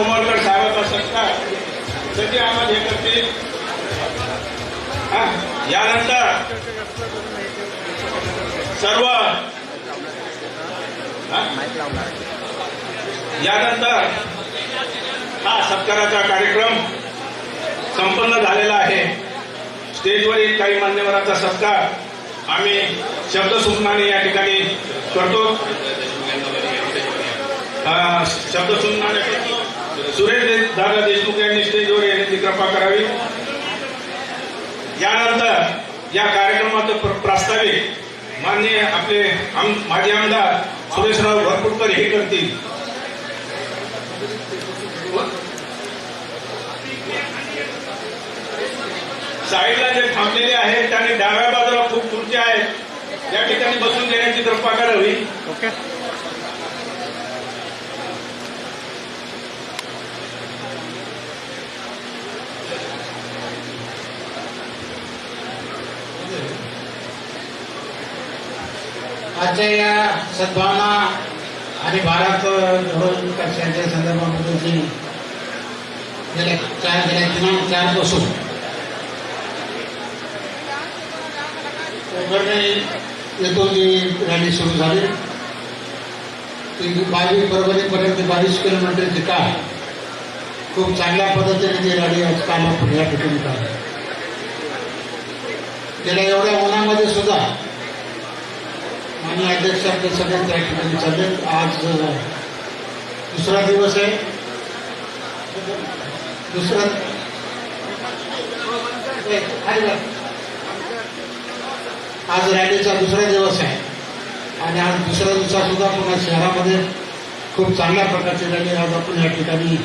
कोमलकर साहेबांचा सत्कार सगळे आम्हाला हे करतील. यानंतर सर्व हा सत्काराचा कार्यक्रम संपन्न झालेला आहे. स्टेजवरील काही मान्यवरांचा सत्कार आम्ही शब्दसुमनाने या ठिकाणी करतो. शब्दसुमनाने सुरेश दादा देशमुख यांनी स्टेजवर येण्याची कृपा करावी. यानंतर या कार्यक्रमाचं प्रास्ताविक माननीय आपले माजी आमदार सुरेशराव भरपूरकर हे करतील. साईडला जे थांबलेले आहेत त्यांनी डाव्या बाजूला खूप खुर्च्या आहेत, या ठिकाणी बसून देण्याची कृपा करावी. ओके. आजच्या या सद्भावना आणि भारत जोडो पक्षाच्या संदर्भामध्ये गेल्या 4 पासून येथून जी रॅली सुरू झाली ती 22 फरवरीपर्यंत 22 किलोमीटरची काळ खूप चांगल्या पद्धतीने ती रॅली आज काल आपण या ठिकाणी काढली. गेल्या एवढ्या उन्हामध्ये सुद्धा माननीय अध्यक्ष आपले सगळे त्या ठिकाणी चालले. आज दुसरा दिवस आहे. आज रॅलीचा दुसरा दिवस आहे आणि आज दुसऱ्या दिवसात सुद्धा पुन्हा शहरामध्ये खूप चांगल्या प्रकारची रॅली आज आपण या ठिकाणी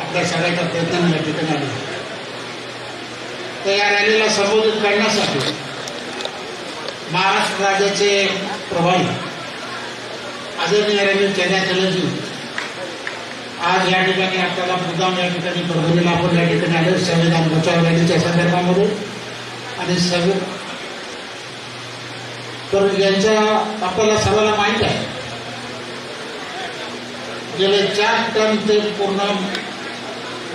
आपल्या सगळ्याच्या प्रयत्नाने या ठिकाणी आली. तर या रॅलीला संबोधित करण्यासाठी महाराष्ट्र राज्याचे प्रभारी आदरणीय रमेश चंद्रजी आज या ठिकाणी आपल्याला मुद्दाम या ठिकाणी परभणीला आपण या ठिकाणी आले संविधान बचाव रॅलीच्या संदर्भामध्ये आणि तर यांच्या आपल्याला सर्वांना माहीत आहे गेले 4 टर्म ते पूर्ण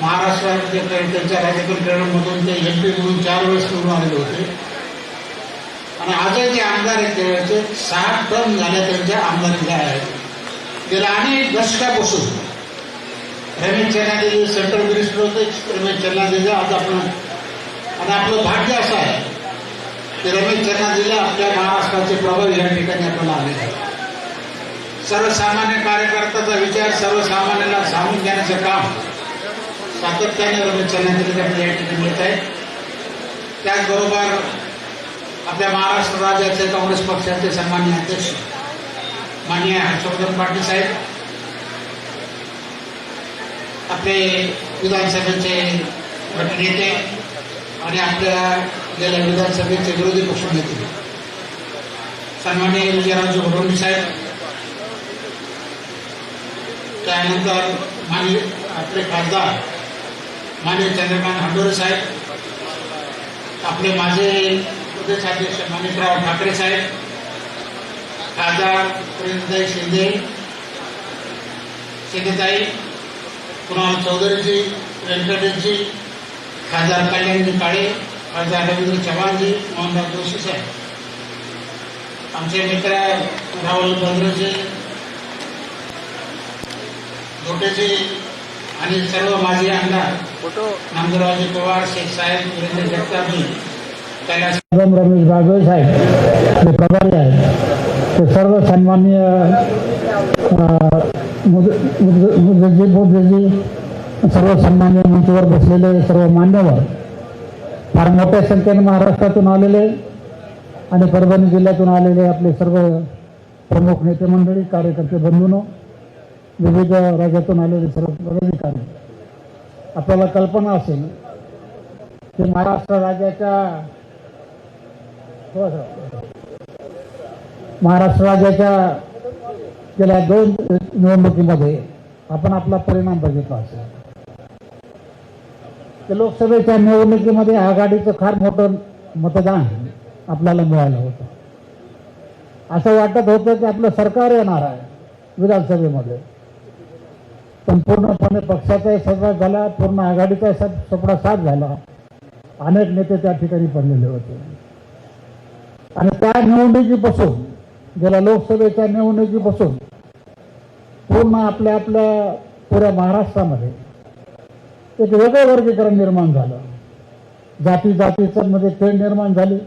महाराष्ट्रात त्यांच्या राजकीय खेळामधून ते MP म्हणून 4 वेळेस निवडून आलेले होते आणि आजही ते आमदार आहेत. त्यावेळेचे 6 टर्म झाल्या त्यांच्या आमदारीला आहेत. गेल्या अनेक दशकापासून रमेश चन्नादेवी सेंट्रल मिनिस्टर होते. रमेश चन्नादेवी आज आपण आणि आपलं भाग्य असं आहे की रमेश चन्नादेवीला आपल्या महाराष्ट्राचे प्रभावी या ठिकाणी आपल्याला आलेले आहे. सर्वसामान्य कार्यकर्त्याचा विचार सर्वसामान्यांना सांगून घेण्याचं काम सातत्याने रमेश चन्नादेवी आपल्या या ठिकाणी येत आहे. त्याचबरोबर आपल्या महाराष्ट्र राज्याचे काँग्रेस पक्षाचे सन्माननीय अध्यक्ष माननीय हर्षवर्धन पाटील साहेब, आपले विधानसभेचे गटनेते आणि आपल्या गेल्या विधानसभेचे विरोधी पक्षनेते सन्माननीय विजयराजे घोडवणे साहेब, त्यानंतर माननीय आपले खासदार माननीय चंद्रकांत हंडोरे साहेब, आपले माझे प्रदेशाध्यक्ष माणिकराव ठाकरे साहेब, खासदार प्रेमताई शिंदेताई, कुणाल चौधरीजी, व्यंकटेशजी, खासदार कल्याणजी काळे, खासदार रवींद्र चव्हाणजी, मोहनराव जोशी साहेब, आमचे मित्र राहुल बंद्रेजी, गोटेजी आणि सर्व माजी आमदार नामदेवरावजी पवार, शेख साहेब, वीरेंद्र जगतापजी, रमेश बागवे साहेब जे प्रभारी आहेत ते सर्व सन्माननीय मोदीजी, सर्व सन्माननीय मंचावर बसलेले सर्व मान्यवर, फार मोठ्या संख्येने महाराष्ट्रातून आलेले आणि परभणी जिल्ह्यातून आलेले आपले सर्व प्रमुख नेते मंडळी, कार्यकर्ते बंधूंनो, विविध राज्यातून आलेले सर्व पदाधिकारी, आपल्याला कल्पना असेल की महाराष्ट्र राज्याच्या गेल्या 2 निवडणुकीमध्ये आपण आपला परिणाम बघितला असेल. लोकसभेच्या निवडणुकीमध्ये आघाडीचं फार मोठं मतदान आपल्याला मिळालं होतं. असं वाटत होतं की आपलं सरकार येणार आहे विधानसभेमध्ये. संपूर्णपणे पक्षाचाही सगळा झाला, पूर्ण आघाडीचा सगळा साथ झाला. अनेक नेते त्या ठिकाणी पडलेले होते आणि त्या निवडणुकीपासून, गेल्या लोकसभेच्या निवडणुकीपासून पूर्ण आपल्या पुऱ्या महाराष्ट्रामध्ये एक वेगळं वर्गीकरण निर्माण झालं. जातीचं मध्ये तेढ निर्माण झाली,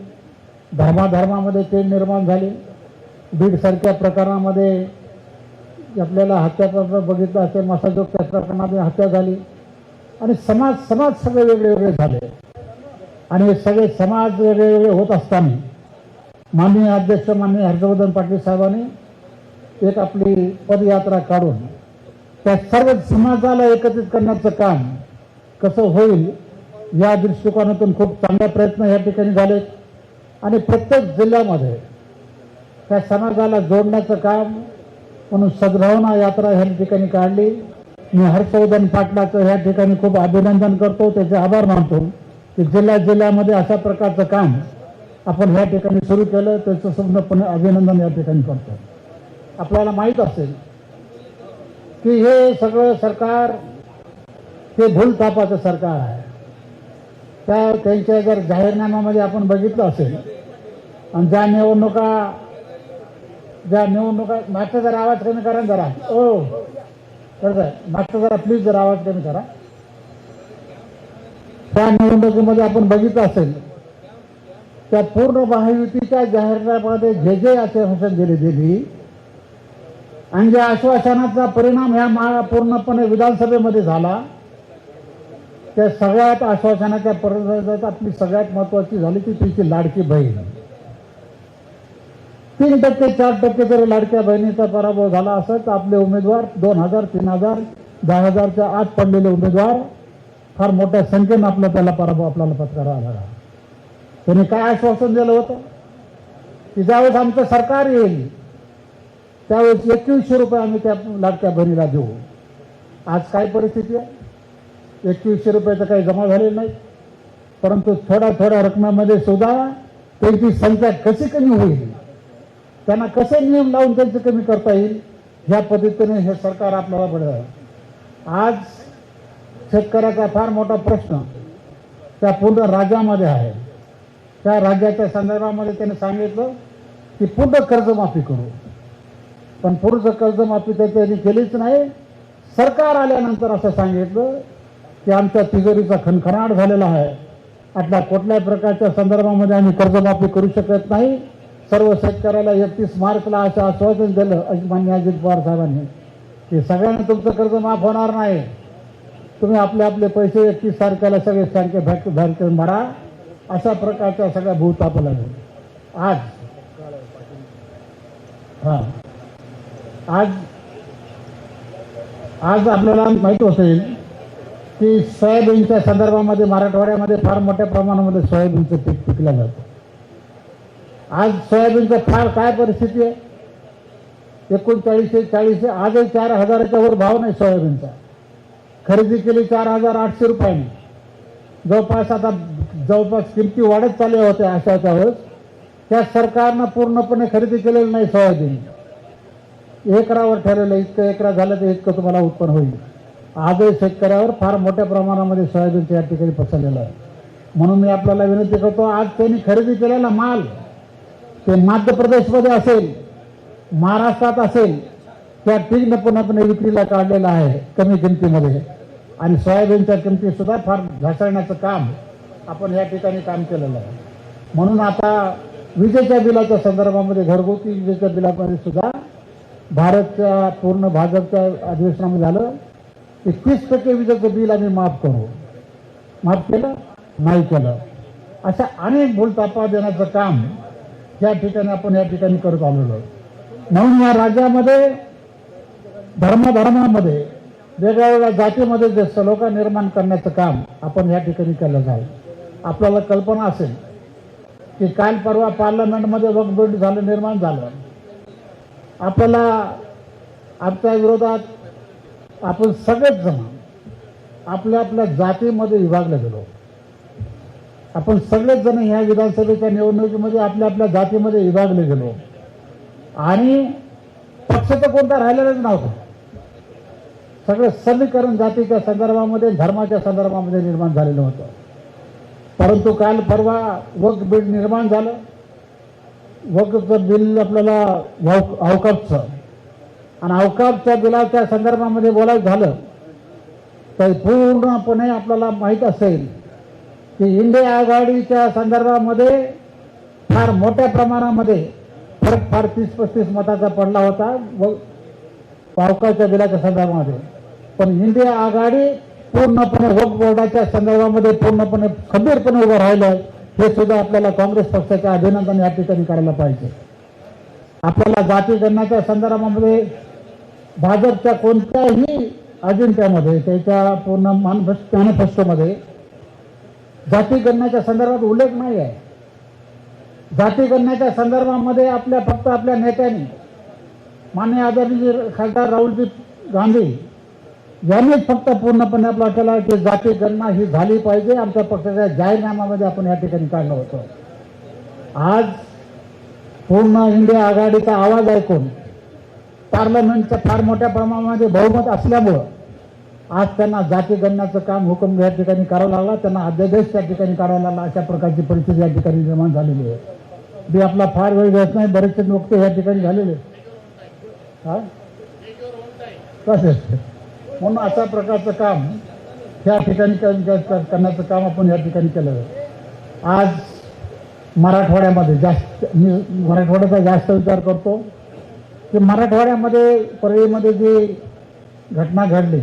धर्मामध्ये तेढ निर्माण झाली. बीडसारख्या प्रकरणामध्ये आपल्याला हत्याप्रकार बघितलं असेल, मसाजोग त्या प्रकरणामध्ये हत्या झाली आणि समाज सगळे वेगळे झाले. आणि हे सगळे समाज वेगळे होत असताना माननीय अध्यक्ष माननीय हर्षवर्धन पाटील साहेबांनी एक आपली पदयात्रा काढून त्या सर्व समाजाला एकत्रित करण्याचं काम कसं होईल या दृष्टिकोनातून खूप चांगले प्रयत्न या ठिकाणी झाले आणि प्रत्येक जिल्ह्यामध्ये त्या समाजाला जोडण्याचं काम म्हणून सद्भावना यात्रा ह्या ठिकाणी काढली. मी हर्षवर्धन पाटलाचं या ठिकाणी खूप अभिनंदन करतो, त्याचे आभार मानतो की जिल्ह्यामध्ये अशा प्रकारचं काम आपण या ठिकाणी सुरू केलं, त्याचं संपूर्णपणे अभिनंदन या ठिकाणी करतो. आपल्याला माहीत असेल की हे सगळं सरकार हे भूलथापाचं सरकार आहे. त्यांच्या जर जाहीरनाम्यामध्ये आपण बघितलं असेल आणि ज्या निवडणुका मागचा जरा आवाज कमी करा जरा, मागचा जरा प्लीज जरा आवाज कमी करा. त्या निवडणुकीमध्ये आपण बघितलं असेल त्या पूर्ण महायुतीच्या जाहीरनाम्यामध्ये जे आश्वासन दिली आणि ज्या आश्वासनाचा परिणाम ह्या पूर्णपणे विधानसभेमध्ये झाला, त्या सगळ्यात आश्वासनाच्या परिणामात आपली सगळ्यात महत्वाची झाली ती तिची लाडकी बहीण. 3% 4% जरी लाडक्या बहिणीचा पराभव झाला असं तर आपले उमेदवार 2000 3000 10,000च्या आत पडलेले उमेदवार फार मोठ्या संख्येनं त्याला पराभव आपल्याला पत्करावा लागला. त्यांनी काय आश्वासन दिलं होतं की ज्यावेळेस आमचं सरकार येईल त्यावेळेस 2100 रुपये आम्ही त्या लाडक्या बहिणीला देऊ. आज काय परिस्थिती आहे? 2100 रुपये तर काही जमा झालेले नाही, परंतु थोड्या रकमेमध्ये सुद्धा त्यांची संख्या कशी कमी होईल, त्यांना कसे नियम लावून त्यांचे कमी करता येईल ह्या पद्धतीने हे सरकार आपल्याला पडलं. आज शेतकऱ्याचा फार मोठा प्रश्न त्या पूर्ण राज्यामध्ये आहे. त्या राज्याच्या संदर्भामध्ये त्यांनी सांगितलं की पूर्ण कर्जमाफी करू, पण पूर्ण कर्जमाफी त्यांनी केलीच नाही. सरकार आल्यानंतर असं सांगितलं की आमच्या तिजोरीचा खणखणाट झालेला आहे, आपल्या कुठल्याही प्रकारच्या संदर्भामध्ये आम्ही कर्जमाफी करू शकत नाही. सर्व शेतकऱ्याला 31 मार्चला असं आश्वासन दिलं माननीय अजित पवार साहेबांनी की सगळ्यांना तुमचं कर्ज माफ होणार नाही, तुम्ही आपले पैसे 31 तारखेला सगळे बँकेत भरा. अशा प्रकारच्या सगळ्या भूतापला आज आपल्याला माहिती असेल की सोयाबीनच्या संदर्भामध्ये मराठवाड्यामध्ये फार मोठ्या प्रमाणामध्ये सोयाबीनचं पीक पिकलं जातं. आज सोयाबीनचं फार काय परिस्थिती आहे? 3940 आजही 4000च्या वर भाव नाही सोयाबीनचा. खरेदी केली 4800 रुपयांनी. जवळपास किमती वाढत चालल्या होत्या. अशा वेळेस त्या सरकारनं पूर्णपणे खरेदी केलेलं नाही सोयाबीन. एकरावर ठरवलं इतकं एकरा झालं तर इतकं तुम्हाला उत्पन्न होईल. आजही शेतकऱ्यावर फार मोठ्या प्रमाणामध्ये सोयाबीनच्या या ठिकाणी पसरलेलं आहे. म्हणून मी आपल्याला विनंती करतो, आज त्यांनी खरेदी केलेला माल ते मध्य प्रदेशमध्ये असेल, महाराष्ट्रात असेल, त्या ठिकाणी पूर्णपणे विक्रीला काढलेला आहे कमी किमतीमध्ये. आणि सोयाबीनच्या किमती सुद्धा फार घसरण्याचं काम आपण या ठिकाणी काम केलेलं आहे. म्हणून आता विजेच्या बिलाच्या संदर्भामध्ये घरगुती विजेच्या बिलामध्ये सुद्धा भारतच्या पूर्ण भाजपच्या अधिवेशनामध्ये झालं की 30% विजेचं बिल आम्ही माफ करू. माफ केलं नाही केलं, अशा अनेक भूलथापा देण्याचं काम या ठिकाणी आपण या ठिकाणी करत आलेलो. म्हणून या राज्यामध्ये धर्मामध्ये वेगवेगळ्या जातीमध्ये जे सलोखा निर्माण करण्याचं काम आपण या ठिकाणी केलं जाईल. आपल्याला कल्पना असेल की काल परवा पार्लमेंटमध्ये वक्फ बोर्ड निर्माण झालं. आपल्याला आमच्या विरोधात आपण सगळेच जण आपल्या जातीमध्ये विभागले गेलो. आपण सगळेच जण ह्या विधानसभेच्या निवडणुकीमध्ये आपल्या जातीमध्ये विभागले गेलो आणि पक्ष तर कोणता राहिलेलाच नव्हता. सगळं समीकरण जातीच्या संदर्भामध्ये धर्माच्या संदर्भामध्ये निर्माण झालेलं होतं. परंतु काल परवा वक्फ बिल निर्माण झालं. वक्फचं बिल आपल्याला अवकाफचं आणि अवकाफच्या बिलाच्या संदर्भामध्ये बोलायचं झालं तर पूर्णपणे आपल्याला माहीत असेल की इंडिया आघाडीच्या संदर्भामध्ये फार मोठ्या प्रमाणामध्ये फरक फार 30-35 मताचा पडला होता अवकाशच्या बिलाच्या संदर्भामध्ये. पण इंडिया आघाडी पूर्णपणे वक्फ बोर्डाच्या संदर्भामध्ये पूर्णपणे खंबीरपणे उभं राहिलं. हे सुद्धा आपल्याला काँग्रेस पक्षाचे अभिनंदन या ठिकाणी करायला पाहिजे. आपल्याला जाती गणनाच्या संदर्भामध्ये भाजपच्या कोणत्याही अजेंड्यामध्ये त्याच्या पूर्ण मॅनिफेस्टोमध्ये जाती गणनाच्या संदर्भात उल्लेख नाही आहे. जाती गणनाच्या संदर्भामध्ये फक्त आपल्या नेत्यांनी माननीय आदरणीय खासदार राहुलजी गांधी यांनीच फक्त पूर्णपणे आपला केला की जाती गणना ही झाली पाहिजे. आमच्या पक्षाच्या जाहीरनाम्यामध्ये आपण या ठिकाणी काढलं होतं. आज पूर्ण इंडिया आघाडीचा आवाज ऐकून पार्लमेंटचं फार मोठ्या प्रमाणामध्ये बहुमत असल्यामुळं आज त्यांना जाती गणनाचं काम हुकूम या ठिकाणी करावं लागला. त्यांना अध्यादेश त्या ठिकाणी करावा लागला. अशा प्रकारची परिस्थिती या ठिकाणी निर्माण झालेली आहे. मी आपला फार वेळ घेत नाही. बरेचसे नुकते या ठिकाणी झालेले कसे म्हणून अशा प्रकारचं काम या ठिकाणी करण्याचं काम आपण या ठिकाणी केलं. आज मराठवाड्यामध्ये मी मराठवाड्याचा जास्त विचार करतो की मराठवाड्यामध्ये परळीमध्ये जी घटना घडली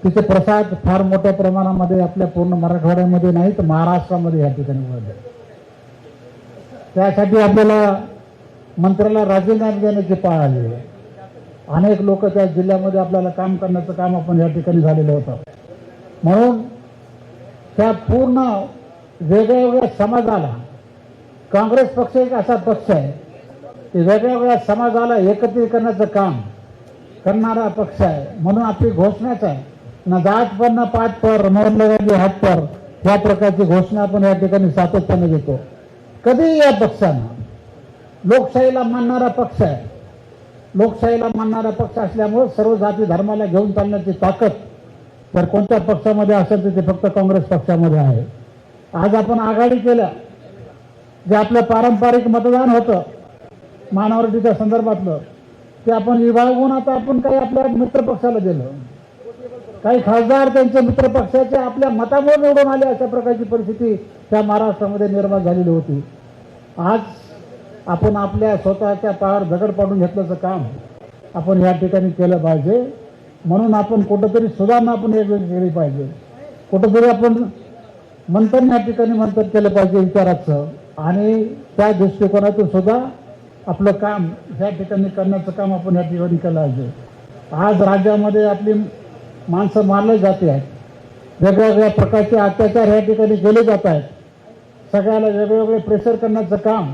तिचे प्रसाद फार मोठ्या प्रमाणामध्ये आपल्या पूर्ण मराठवाड्यामध्ये नाही तर महाराष्ट्रामध्ये या ठिकाणी घडले. त्यासाठी आपल्याला मंत्र्याला राजीनामा देण्याची पाळ आली आहे. अनेक लोक त्या जिल्ह्यामध्ये आपल्याला काम करण्याचं काम आपण या ठिकाणी झालेलं होतं. म्हणून त्या पूर्ण वेगवेगळ्या समाजाला काँग्रेस पक्ष एक असा पक्ष आहे की वेगवेगळ्या समाजाला एकत्रित करण्याचं काम करणारा पक्ष आहे. म्हणून आपली घोषणाच आहे ना जात पर ना पात पर मोहनला गांधी हात पर या प्रकारची घोषणा आपण या ठिकाणी सातत्याने देतो. कधी या पक्षानं लोकशाहीला मानणारा पक्ष आहे. लोकशाहीला मानणारा पक्ष असल्यामुळे सर्व जाती धर्माला घेऊन चालण्याची ताकद जर कोणत्या पक्षामध्ये असेल तर ते फक्त काँग्रेस पक्षामध्ये आहे. आज आपण आघाडी केल्या जे आपलं पारंपरिक मतदान होतं मायनॉरिटीच्या संदर्भातलं ते आपण विभागून आता आपण काही आपल्या मित्रपक्षाला दिलं. काही खासदार त्यांच्या मित्रपक्षाचे आपल्या मतामुळे निवडून आले. अशा प्रकारची परिस्थिती त्या महाराष्ट्रामध्ये निर्माण झालेली होती. आज आपण आपल्या स्वतःच्या पायावर दगड पाडून घेतल्याचं काम आपण या ठिकाणी केलं पाहिजे. म्हणून आपण कुठंतरी सुधारणा आपण केली पाहिजे. कुठंतरी आपण मंथन या ठिकाणी मंथन केलं पाहिजे विचाराचं आणि त्या दृष्टिकोनातून सुद्धा आपलं काम ह्या ठिकाणी करण्याचं काम आपण या ठिकाणी केलं पाहिजे. आज राज्यामध्ये आपली माणसं मारली जाते आहेत. वेगवेगळ्या प्रकारचे अत्याचार ह्या ठिकाणी केले जात आहेत. सगळ्याला वेगवेगळे प्रेशर करण्याचं काम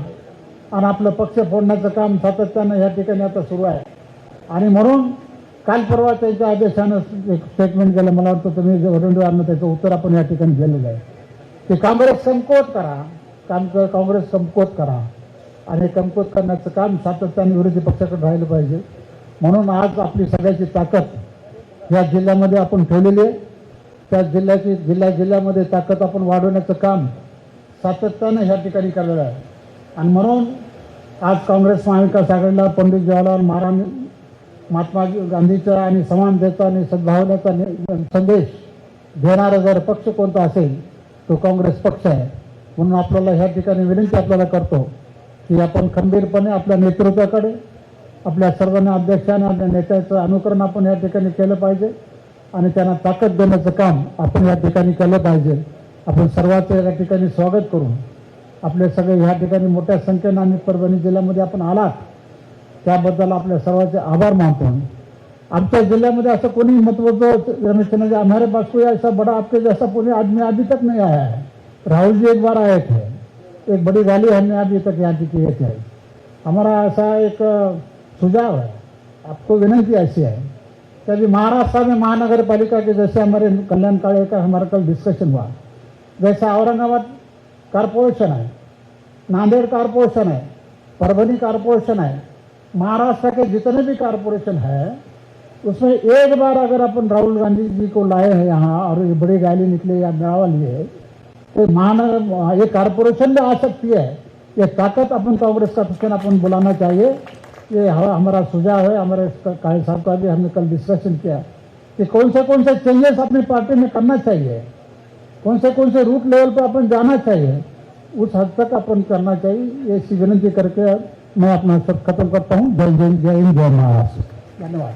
आणि आपलं पक्ष फोडण्याचं काम सातत्यानं या ठिकाणी आता सुरू आहे. आणि म्हणून काल परवा त्यांच्या आदेशानं एक स्टेटमेंट केलं. मला वाटतं तुम्ही वडंडवारनं त्याचं उत्तर आपण या ठिकाणी दिलेलं आहे की काँग्रेस कमकुवत करा. काँग्रेस कमकुवत करा आणि कमकुवत करण्याचं काम सातत्याने विरोधी पक्षाकडे राहिलं पाहिजे. म्हणून आज आपली सगळ्याची ताकद या जिल्ह्यामध्ये आपण ठेवलेली आहे. त्या जिल्ह्यामध्ये ताकद आपण वाढवण्याचं काम सातत्यानं ह्या ठिकाणी केलेलं आहे. आणि म्हणून आज काँग्रेस महाविकास आघाडीला पंडित जवाहरलाल महात्मा गांधीचा आणि समानतेचा आणि सद्भावनेचा संदेश देणारा जर पक्ष कोणता असेल तो काँग्रेस पक्ष आहे. म्हणून आपल्याला ह्या ठिकाणी विनंती आपल्याला करतो की आपण खंबीरपणे आपल्या नेतृत्वाकडे आपल्या सर्वांना अध्यक्षांना आपल्या नेत्याचं अनुकरण आपण या ठिकाणी केलं पाहिजे आणि त्यांना ताकद देण्याचं काम आपण या ठिकाणी केलं पाहिजे. आपण सर्वांचं या ठिकाणी स्वागत करून आपले सगळे ह्या ठिकाणी मोठ्या संख्येनं आणि परभणी जिल्ह्यामध्ये आपण आलात त्याबद्दल आपल्या सर्वांचे आभार मानतो. आमच्या जिल्ह्यामध्ये असं कोणी महत्वपूर्ण रमेश चंद्र हमारे पास कोई ऐसा बड़ा आपके जैसा कोई आदमी अभी तक नहीं आया है. राहुल जी एक बार आए थे. एक बड़ी रैली हमने अभी तक यहाँ की है. हमारा ऐसा एक सुझाव है आपको विनंती ऐसी है कि अभी महाराष्ट्र में महानगर पालिका के जैसे हमारे कल्याण काले का हमारा कल डिस्कशन हुआ जैसा औरंगाबाद कारपोरेशन है, नांदेड़ कारपोरेशन है, परभनी कारपोरेशन है, महाराष्ट्र के जितने भी कारपोरेशन है उसमें एक बार अगर अपन राहुल गांधी जी को लाए हैं यहाँ और ये बड़ी रैली निकले या मेळावा लिए, तो महानगर ये कारपोरेशन में आ सकती है। ये ताकत अपन कांग्रेस का पक्ष अपन बुलाना चाहिए। ये हमारा सुझाव है। हमारे काहे साहब का भी हमने कल डिस्कशन किया कि कौन से चेंजेस अपनी पार्टी में करना चाहिए, कौन से रूट लेवल पर अपन जाना चाहिए, उस हद तक अपन करना चाहिए। ये विनती करके मैं अपना सब खत्म करता हूँ। जय जय जय हिंद, जय महाराष्ट्र। धन्यवाद।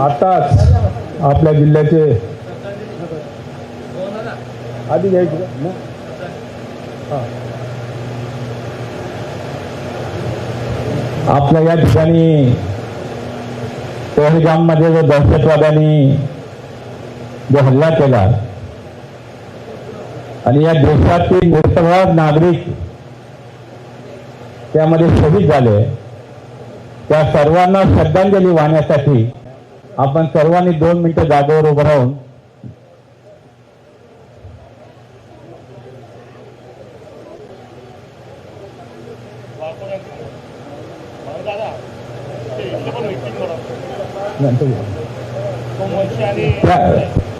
आताच आपल्या जिल्ह्याचे आधी घ्यायची आपल्या या ठिकाणी पहलगाममध्ये जो दहशतवाद्यांनी जो हल्ला केला आणि या देशातील निरपराध नागरिक त्यामध्ये शहीद झाले, त्या सर्वांना श्रद्धांजली वाहण्यासाठी आपण सर्वांनी 2 मिनिटं जागेवर उभं राहून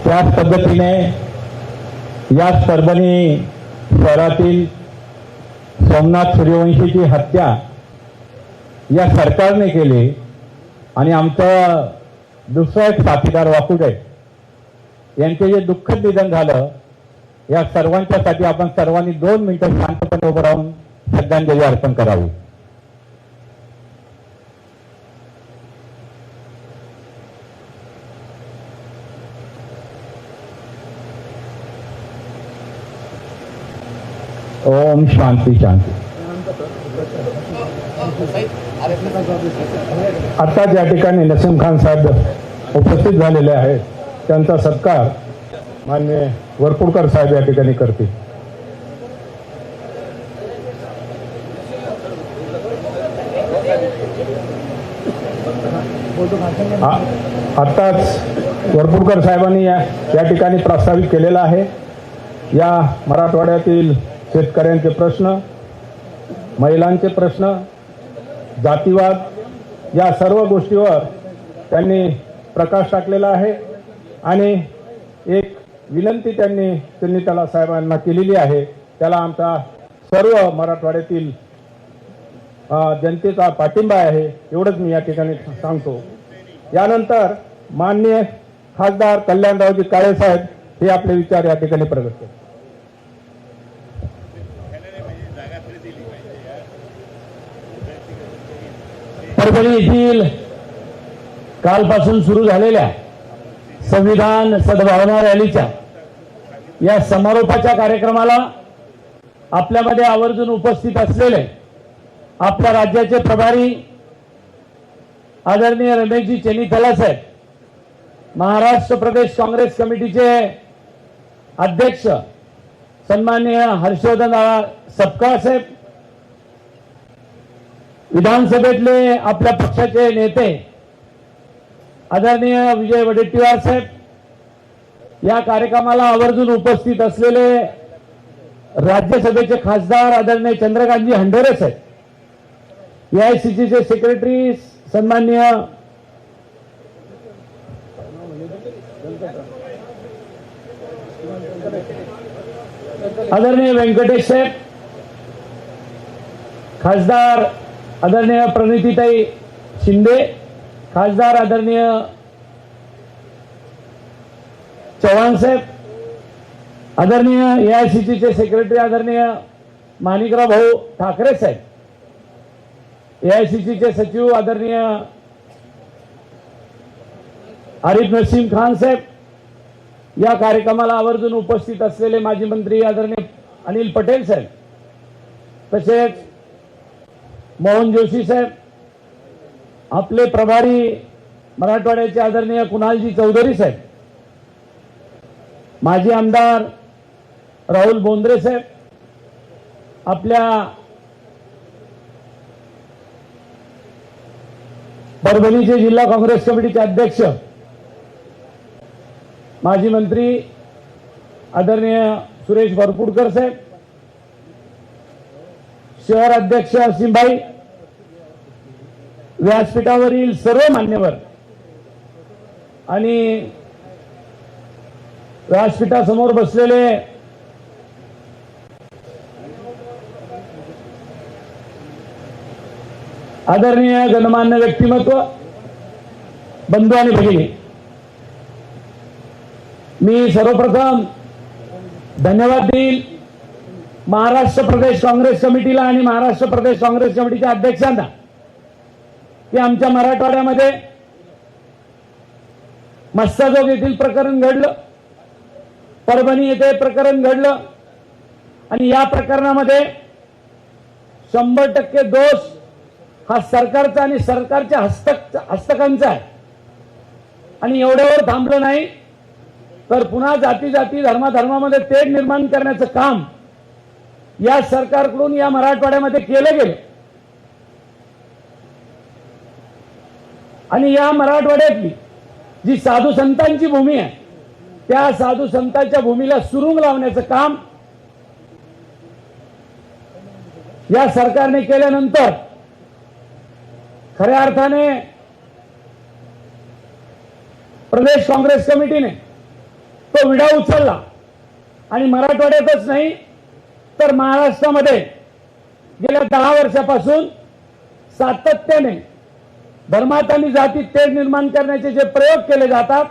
त्याच पद्धतीने याच परभणी शहरातील सोमनाथ सूर्यवंशीची हत्या या सरकारने केली आणि आमचा दुसरा एक साथीदार वाकुडे यांचे जे दुःखद निधन झालं, या सर्वांच्यासाठी आपण सर्वांनी 2 मिनिटं शांतपणे उभं राहून श्रद्धांजली अर्पण करावी। ओम शांती शांती। आता ज्या ठिकाणी नसीम खान साहेब उपस्थित झालेले आहेत, त्यांचा सत्कार माननीय वरपुडकर साहेब या ठिकाणी करतील। आताच वरपुडकर साहेबांनी या ठिकाणी प्रस्तावित केलेला आहे। या मराठवाड्यातील शेतकऱ्यांचे प्रश्न, महिलांचे प्रश्न, जातीवाद या सर्व गोष्टीवर त्यांनी प्रकाश टाकलेला आहे आणि एक विनंती त्यांनी त्याला साहेबांना केलेली आहे। त्याला आमचा सर्व मराठवाड्यातील जनतेचा पाठिंबा आहे, एवढंच मी या ठिकाणी सांगतो। यानंतर माननीय खासदार कल्याणरावजी काळे साहेब हे आपले विचार या ठिकाणी प्रकट करतात। परभणी येथील कालपासून सुरू झालेल्या संविधान सद्भावना रॅलीच्या या समारोपाच्या कार्यक्रमाला आपल्यामध्ये आवर्जून उपस्थित असलेले आपल्या राज्याचे प्रभारी आदरणीय रमेशजी चेन्नीथला साहेब, महाराष्ट्र प्रदेश काँग्रेस कमिटीचे अध्यक्ष सन्माननीय हर्षवर्धन सपकाळ साहेब, विधानसभेतले आपल्या पक्षाचे नेते आदरणीय विजय वडेट्टीवार साहेब, या कार्यक्रमाला आवर्जून उपस्थित असलेले राज्यसभेचे खासदार आदरणीय चंद्रकांतजी हंडोरे साहेब, एआयसीसीचे सेक्रेटरी सन्माननीय आदरणीय व्यंकटेश साहेब, खासदार आदरणीय प्रणितीताई शिंदे, खासदार आदरणीय चव्हाण साहेब, आदरणीय एआयसीसीचे सेक्रेटरी आदरणीय माणिकराव भाऊ ठाकरे साहेब, एआयसीसीचे सचिव आदरणीय आरिफ नसीम खान साहेब, या कार्यक्रमाला आवर्जून उपस्थित असलेले माजी मंत्री आदरणीय अनिल पटेल साहेब, तसेच मोहन जोशी साहेब, आपले प्रभारी मराठवाड्याचे आदरणीय कुणालजी चौधरी साहेब, माजी आमदार राहुल बोंद्रे साहेब, आपल्या परभणीचे जिल्हा काँग्रेस कमिटीचे अध्यक्ष माजी मंत्री आदरणीय सुरेश वरपुडकर साहेब, शहर अध्यक्ष असीमभाई, व्यासपीठावरील सर्व मान्यवर आणि व्यासपीठासमोर बसलेले आदरणीय गणमान्य व्यक्तिमत्व, बंधू आणि भगिनी, मी सर्वप्रथम धन्यवाद देईल महाराष्ट्र प्रदेश काँग्रेस कमिटीला आणि महाराष्ट्र प्रदेश काँग्रेस कमिटीच्या अध्यक्षांना की आमच्या मराठवाड्यामध्ये मस्साजोग येथील प्रकरण घडलं, परभणी येथे प्रकरण घडलं आणि या प्रकरणामध्ये 100% दोष हा सरकारचा आणि सरकारच्या हस्तकांचा आहे. आणि एवढ्यावर थांबलं नाही तर पुन्हा जाती जाती धर्माधर्मामध्ये तेढ निर्माण करण्याचं काम या सरकारकडून या मराठवाड्यामध्ये केलं गेलं. आणि या मराठवाड्यातली जी साधू संतांची भूमी आहे त्या साधू संतांच्या भूमीला सुरुंग लावण्याचं काम या सरकारने केल्यानंतर खऱ्या अर्थाने प्रदेश काँग्रेस कमिटीने तो विडा उचलला आणि मराठवाड्यातच नाही तर महाराष्ट्रामध्ये गेल्या 10 वर्षापासून सातत्याने धर्मात आणि जातीत तेढ निर्माण करण्याचे जे प्रयोग केले जातात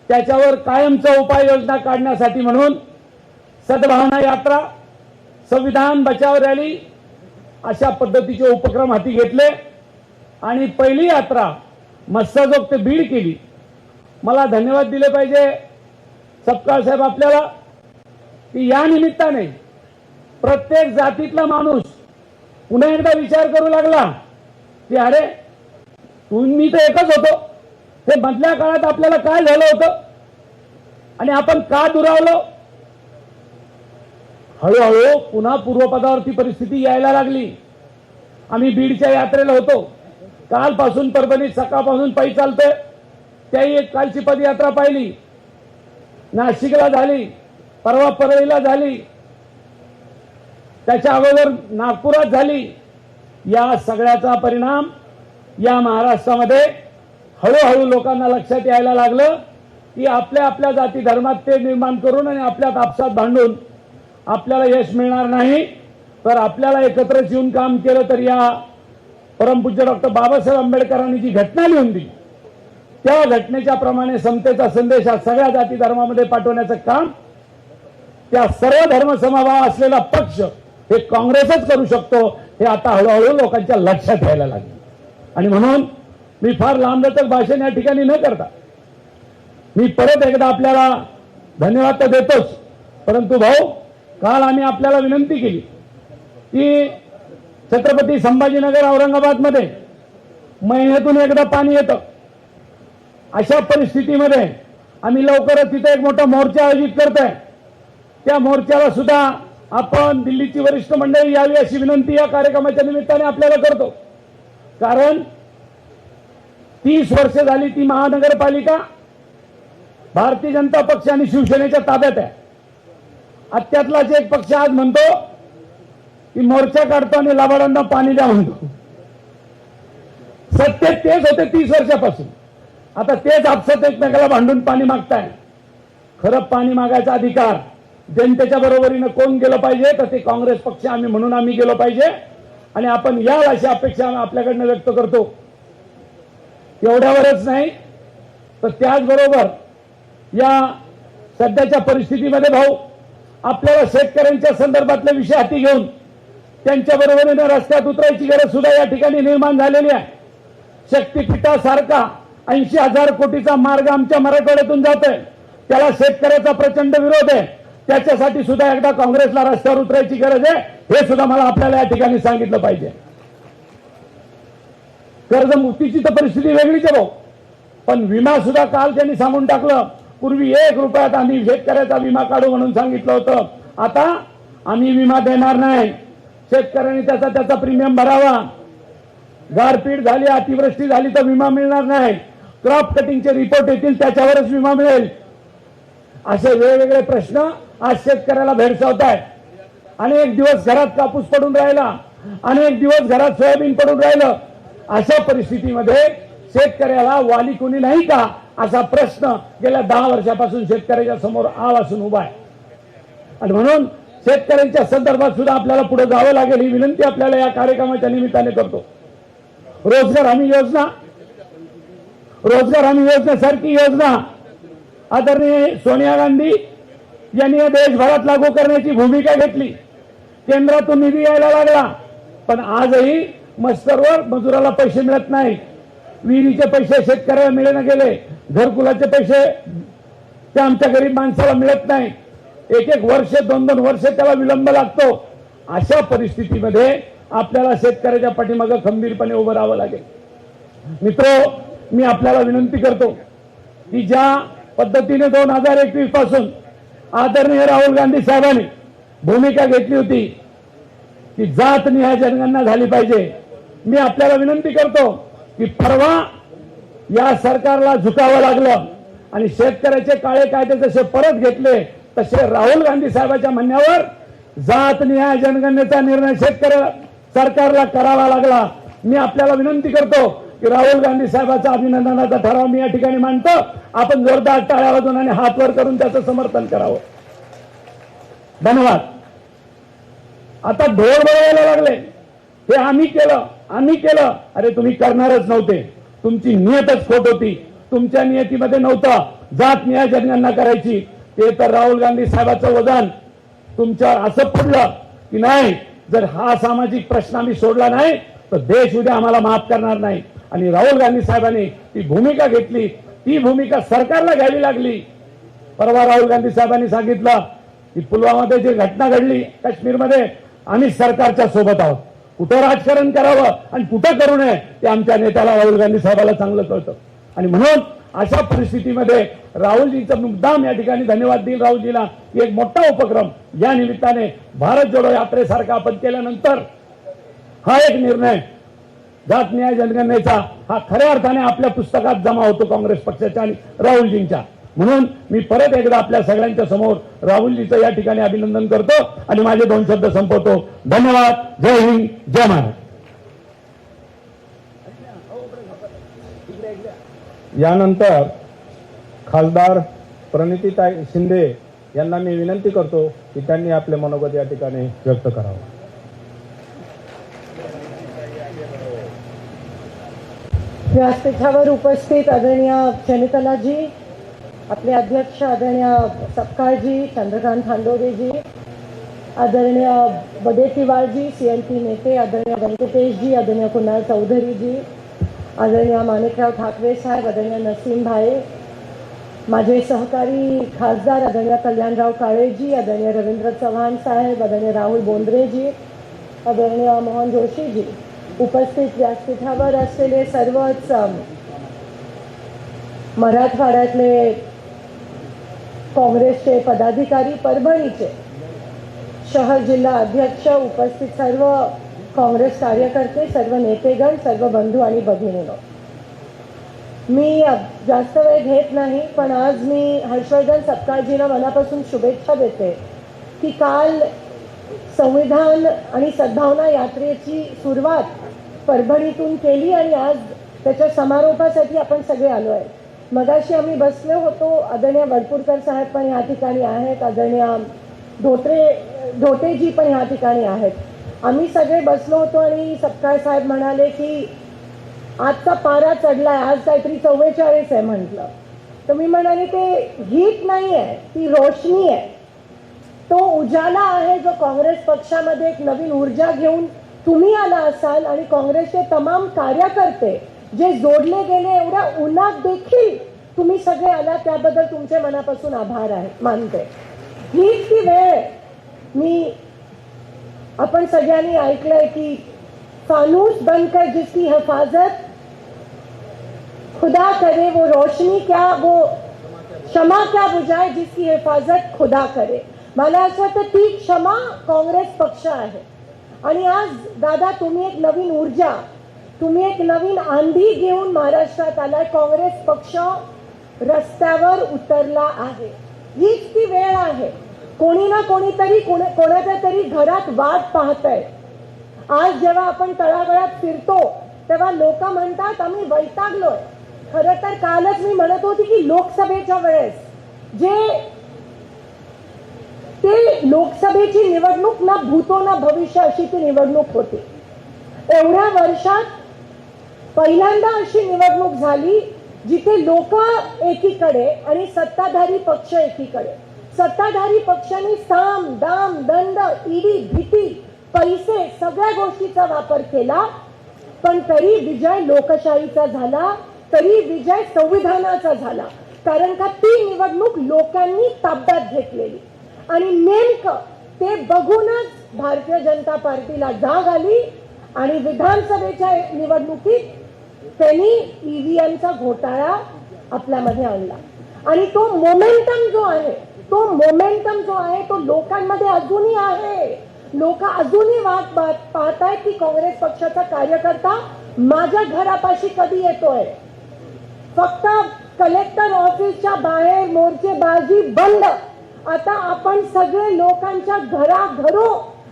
त्याच्यावर कायमचा उपाययोजना काढण्यासाठी म्हणून सद्भावना यात्रा, संविधान बचाव रॅली अशा पद्धतीचे उपक्रम हाती घेतले आणि पहिली यात्रा मस्साजोग ते बीड केली. मला धन्यवाद दिले पाहिजे सपकाळ साहेब आपल्याला की या निमित्ताने प्रत्येक जातीतला माणूस पुन्हा एकदा विचार करू लागला की अरे तुम्ही तर एकच होतो, हे मधल्या काळात आपल्याला काय झालं होतं आणि आपण का दुरावलो. हळूहळू पुन्हा पूर्वपदावरती परिस्थिती यायला लागली. आम्ही बीडच्या यात्रेला होतो, कालपासून परभणीत सकाळपासून पायी चालतोय, त्याही एक कालची पदयात्रा पाहिली, नाशिकला झाली, परवा परळीला झाली, त्याच्या अगोदर नागपुरात झाली. या सगळ्याचा परिणाम या महाराष्ट्रामध्ये हळूहळू लोकांना लक्षात यायला लागलं की आपल्या आपल्या जाती धर्मात ते निर्माण करून आणि आपल्यात आपसात भांडून आपल्याला यश मिळणार नाही. तर आपल्याला एकत्र येऊन काम केलं तर या परमपूज्य डॉक्टर बाबासाहेब आंबेडकरांनी जी घटना लिहून दिली त्या घटनेच्या प्रमाणे समतेचा संदेश हा सगळ्या जाती धर्मामध्ये पाठवण्याचं काम त्या सर्व धर्म समभाव असलेला पक्ष हे काँग्रेसच करू शकतो हे आता हळूहळू लोकांच्या लक्षात यायला लागले. आणि म्हणून मी फार लांबलचक भाषण या ठिकाणी न करता मी परत एकदा आपल्याला धन्यवाद तर देतोच, परंतु भाऊ काल आम्ही आपल्याला विनंती केली की छत्रपती संभाजीनगर औरंगाबादमध्ये महिन्यातून एकदा पाणी येतं. अशा परिस्थितीमध्ये आम्ही लवकरच तिथे एक मोठा मोर्चा आयोजित करतोय. त्या मोर्चाला सुद्धा आपण दिल्लीची वरिष्ठ मंडळी यावी अशी विनंती या कार्यक्रमाच्या निमित्ताने आपल्याला करतो. कारण 30 वर्ष झाली ती महानगरपालिका भारतीय जनता पक्ष आणि शिवसेनेच्या ताब्यात आहे. त्यातलाच एक पक्ष आज म्हणतो की मोर्चा काढतो आणि लबाडांना पाणी द्या म्हणतो. सत्य तेच होते 30 वर्षापासून. आता तेच आपसात एकमेकाला भांडून पाणी मागताय. खरं पाणी मागायचा अधिकार जनतेच्या बरोबरीनं कोण गेलं पाहिजे तर ते काँग्रेस पक्ष आम्ही म्हणून आम्ही गेलो पाहिजे आणि आपण या अशी अपेक्षा आपल्याकडनं व्यक्त करतो. एवढ्यावरच नाही तर त्याचबरोबर या सध्याच्या परिस्थितीमध्ये भाऊ आपल्याला शेतकऱ्यांच्या संदर्भातले विषय हाती घेऊन त्यांच्या बरोबरीने रस्त्यात उतरायची गरज सुद्धा या ठिकाणी निर्माण झालेली आहे. शक्तीपीठासारखा 80,000 कोटीचा मार्ग आमच्या मराठवाड्यातून जातोय, त्याला शेतकऱ्याचा प्रचंड विरोध आहे. त्याच्यासाठी सुद्धा एकदा काँग्रेसला रस्त्यावर उतरायची गरज आहे हे सुद्धा मला आपल्याला या ठिकाणी सांगितलं पाहिजे. कर्जमुक्तीची तर परिस्थिती वेगळीच आहे भाऊ, पण विमा सुद्धा काल त्यांनी सांगून टाकलं. पूर्वी 1 रुपयात आम्ही शेतकऱ्याचा विमा काढू म्हणून सांगितलं होतं, आता आम्ही विमा देणार नाही. शेतकऱ्यांनी त्याचा प्रीमियम भरावा. गारपीट झाली, अतिवृष्टी झाली तर विमा मिळणार नाही. क्रॉप कटिंगचे रिपोर्ट येतील त्याच्यावरच विमा मिळेल. असे वेगवेगळे प्रश्न आज शेतकऱ्याला भेडसावताय. अनेक दिवस घरात कापूस पडून राहिला, अनेक दिवस घरात सोयाबीन पडून राहिलं. अशा परिस्थितीमध्ये शेतकऱ्याला वाली कोणी नाही का, असा प्रश्न गेल्या 10 वर्षापासून शेतकऱ्याच्या समोर आव असून उभा आहे. आणि म्हणून शेतकऱ्यांच्या संदर्भात सुद्धा आपल्याला पुढे जावं लागेल, ही विनंती आपल्याला या कार्यक्रमाच्या निमित्ताने करतो. रोजगार हमी योजनेसारखी योजना आदरणीय सोनिया गांधी यांनी या देशभरात लागू करण्याची भूमिका घेतली. केंद्रातून निधी यायला लागला, पण आजही मस्तरवर मजुराला पैसे मिळत नाही. विहिरीचे पैसे शेतकऱ्याला मिळेना गेले, घरकुलाचे पैसे ते आमच्या गरीब माणसाला मिळत नाही. 1 वर्ष 2 वर्ष त्याला विलंब लागतो. अशा परिस्थितीमध्ये आपल्याला शेतकऱ्याच्या पाठीमागे खंबीरपणे उभं राहावं लागेल. मित्रो, मी आपल्याला विनंती करतो की ज्या पद्धतीने 2021 पासून आदरणीय राहुल गांधी साहेबांनी भूमिका घेतली होती की जातनिहाय जनगणना झाली पाहिजे, मी आपल्याला विनंती करतो की परवा या सरकारला झुकावं लागलं आणि शेतकऱ्याचे काळे कायदे जसे परत घेतले, तसे राहुल गांधी साहेबांच्या म्हणण्यावर जातनिहाय जनगणनेचा निर्णय सरकारला करावा लागला. मी आपल्याला विनंती करतो की राहुल गांधी साहेबांचा अभिनंदनाचा ठराव मी या ठिकाणी मांडतो. आपण जोरदार टाळ्या वाजवून आणि हात वर करून त्याचं समर्थन करावं. धन्यवाद. आता ढोल बळवायला लागले, हे आम्ही केलं. अरे तुम्ही करणारच नव्हते, तुमची नियतच खोट होती. तुमच्या नियतीमध्ये नव्हतं जात निहाय जनगणना करायची. ते तर राहुल गांधी साहेबांचं वजन तुमच्यावर असं पडलं की नाही, जर हा सामाजिक प्रश्न आम्ही सोडला नाही तर देश उद्या आम्हाला माफ करणार नाही. आणि राहुल गांधी साहेबांनी ती भूमिका घेतली, ती भूमिका सरकारला घ्यावी लागली. परवा राहुल गांधी साहेबांनी सांगितलं की पुलवामामध्ये जी घटना घडली काश्मीरमध्ये, आम्ही सरकारच्या सोबत आहोत. कुठं राजकारण करावं आणि कुठं करू नये ते आमच्या नेत्याला राहुल गांधी साहेबांना चांगलं कळतं. आणि म्हणून अशा परिस्थितीमध्ये राहुलजींचा मुद्दाम या ठिकाणी धन्यवाद देईल. राहुलजीला एक मोठा उपक्रम या निमित्ताने भारत जोडो यात्रेसारखा आपण केल्यानंतर हा एक निर्णय जात न्याय जनगणनेचा हा खऱ्या अर्थाने आपल्या पुस्तकात जमा होतो काँग्रेस पक्षाच्या आणि राहुलजींच्या. म्हणून मी परत एकदा आपल्या सगळ्यांच्या समोर राहुलजीचं या ठिकाणी अभिनंदन करतो आणि माझे 2 शब्द संपवतो. धन्यवाद. जय हिंद, जय महाराष्ट्र. यानंतर खासदार प्रणितीताई शिंदे यांना मी विनंती करतो की त्यांनी आपले मनोगत या ठिकाणी व्यक्त करावं. व्यासपीठावर उपस्थित आदरणीय चनितलाजी, आपले अध्यक्ष आदरणीय सपकाळजी, चंद्रकांत खांडोरेजी, आदरणीय बडेतिवारजी, CNP नेते आदरणीय व्यंकटेशजी, आदरणीय कुणाल चौधरीजी, आदरणीय माणिकराव ठाकरे साहेब, आदरणीय नसीम भाई, माझे सहकारी खासदार आदरणीय कल्याणराव काळेजी, आदरणीय रवींद्र चव्हाण साहेब, आदरणीय राहुल बोंद्रेजी, आदरणीय मोहन जोशीजी, उपस्थित व्यासपीठावर असलेले सर्वच मराठवाड्यातले काँग्रेसचे पदाधिकारी, परभणीचे शहर जिल्हा अध्यक्ष, उपस्थित सर्व काँग्रेस कार्यकर्ते, सर्व नेतेगण, सर्व बंधू आणि भगिनींनो, मी जास्त वेळ घेत नाही, पण आज मी हर्षवर्धन सपकाळजींना मनापासून शुभेच्छा देते की काल संविधान आणि सद्भावना यात्रेची सुरुवात परभणीतून केली आणि आज त्याच्या समारोपासाठी आपण सगळे आलो आहे. मगाशी आम्ही बसलो होतो, आदरणीय वडपुरकर साहेब पण या ठिकाणी आहेत, आदरणीय धोटेजी पण या ठिकाणी आहेत. आम्ही सगळे बसलो होतो आणि सपकाळ साहेब म्हणाले की आजचा पारा चढलाय, आज काहीतरी 44 आहे म्हटलं. तर मी म्हणाले ते हीट नाही आहे, ती रोशनी आहे, तो उजाला आहे जो काँग्रेस पक्षामध्ये एक नवीन ऊर्जा घेऊन तुम्ही आला असाल आणि काँग्रेसचे तमाम कार्यकर्ते जे जोडले गेले एवढ्या उन्हात देखील तुम्ही सगळे आला, त्याबद्दल तुमचे मनापासून आभार आहे, मानते. हीच ती वेळ. आपण सगळ्यांनी ऐकलंय की फानूस बनकर जिसकी हिफाजत खुदा करे, वो रोशनी क्या, वो क्षमा क्या बुझाए जिसकी हिफाजत खुदा करे. मला असं वाटतं ती क्षमा काँग्रेस पक्ष आहे. आणि आज दादा तुम्ही एक नवीन ऊर्जा, तुम्ही एक नवीन आंधी घेऊन महाराष्ट्रात आलाय. काँग्रेस पक्ष रस्त्यावर उतरला आहे. हीच ती वेळ आहे. कोणी ना कोणीतरी कोणाच्या तरी घरात वाट पाहतंय. आज जेव्हा आपण तळागाळात फिरतो तेव्हा लोक म्हणतात आम्ही वैतागलोय. खरं तर कालच मी म्हणत होती की लोकसभेच्या वेळेस ते लोकसभेची निवडणूक ना भूतो ना भविष्य अशी ती निवडणूक होती. एवढ्या वर्षात पहिल्यांदा अशी निवडणूक झाली जिथे लोक एकीकडे आणि सत्ताधारी पक्ष एकीकडे. सत्ताधारी पक्षांनी साम दाम दंड ईडी भीती पैसे सगळ्या गोष्टीचा वापर केला, पण तरी विजय लोकशाहीचा झाला, तरी विजय संविधानाचा झाला. कारण का ती निवडणूक लोकांनी ताब्यात घेतलेली आणि नेमकं ते बघूनच भारतीय जनता पार्टीला जाग आली आणि विधानसभेच्या निवडणुकीत त्यांनी ईव्हीएमचा घोटाळा आपल्यामध्ये आणला. आणि तो मोमेंटम जो आहे तो लोकांमध्ये अजूनही आहे. लोक अजूनही वाट पाहतायत की काँग्रेस पक्षाचा कार्यकर्ता माझ्या घरापाशी कधी येतोय. फक्त कलेक्टर ऑफिसच्या बाहेर मोर्चेबाजी बंद. आता आपण सगळे लोकांच्या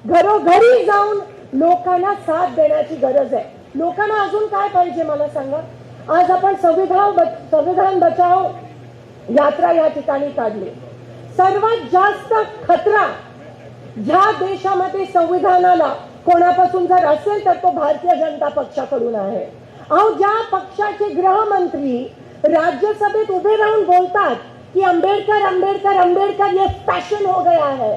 घरोघरी जाऊन लोकांना साथ देण्याची गरज आहे. लोकांना अजून काय पाहिजे मला सांगा. आज आपण संविधान बचाव यात्रा या ठिकाणी काढली. सर्वात जास्त खतरा ज्या देशामध्ये संविधानाला कोणापासून जर असेल तर तो भारतीय जनता पक्षाकडून आहे. अहो, ज्या पक्षाचे गृहमंत्री राज्यसभेत उभे राहून बोलतात की आंबेडकर आंबेडकर आंबेडकर ये फॅशन हो गया है,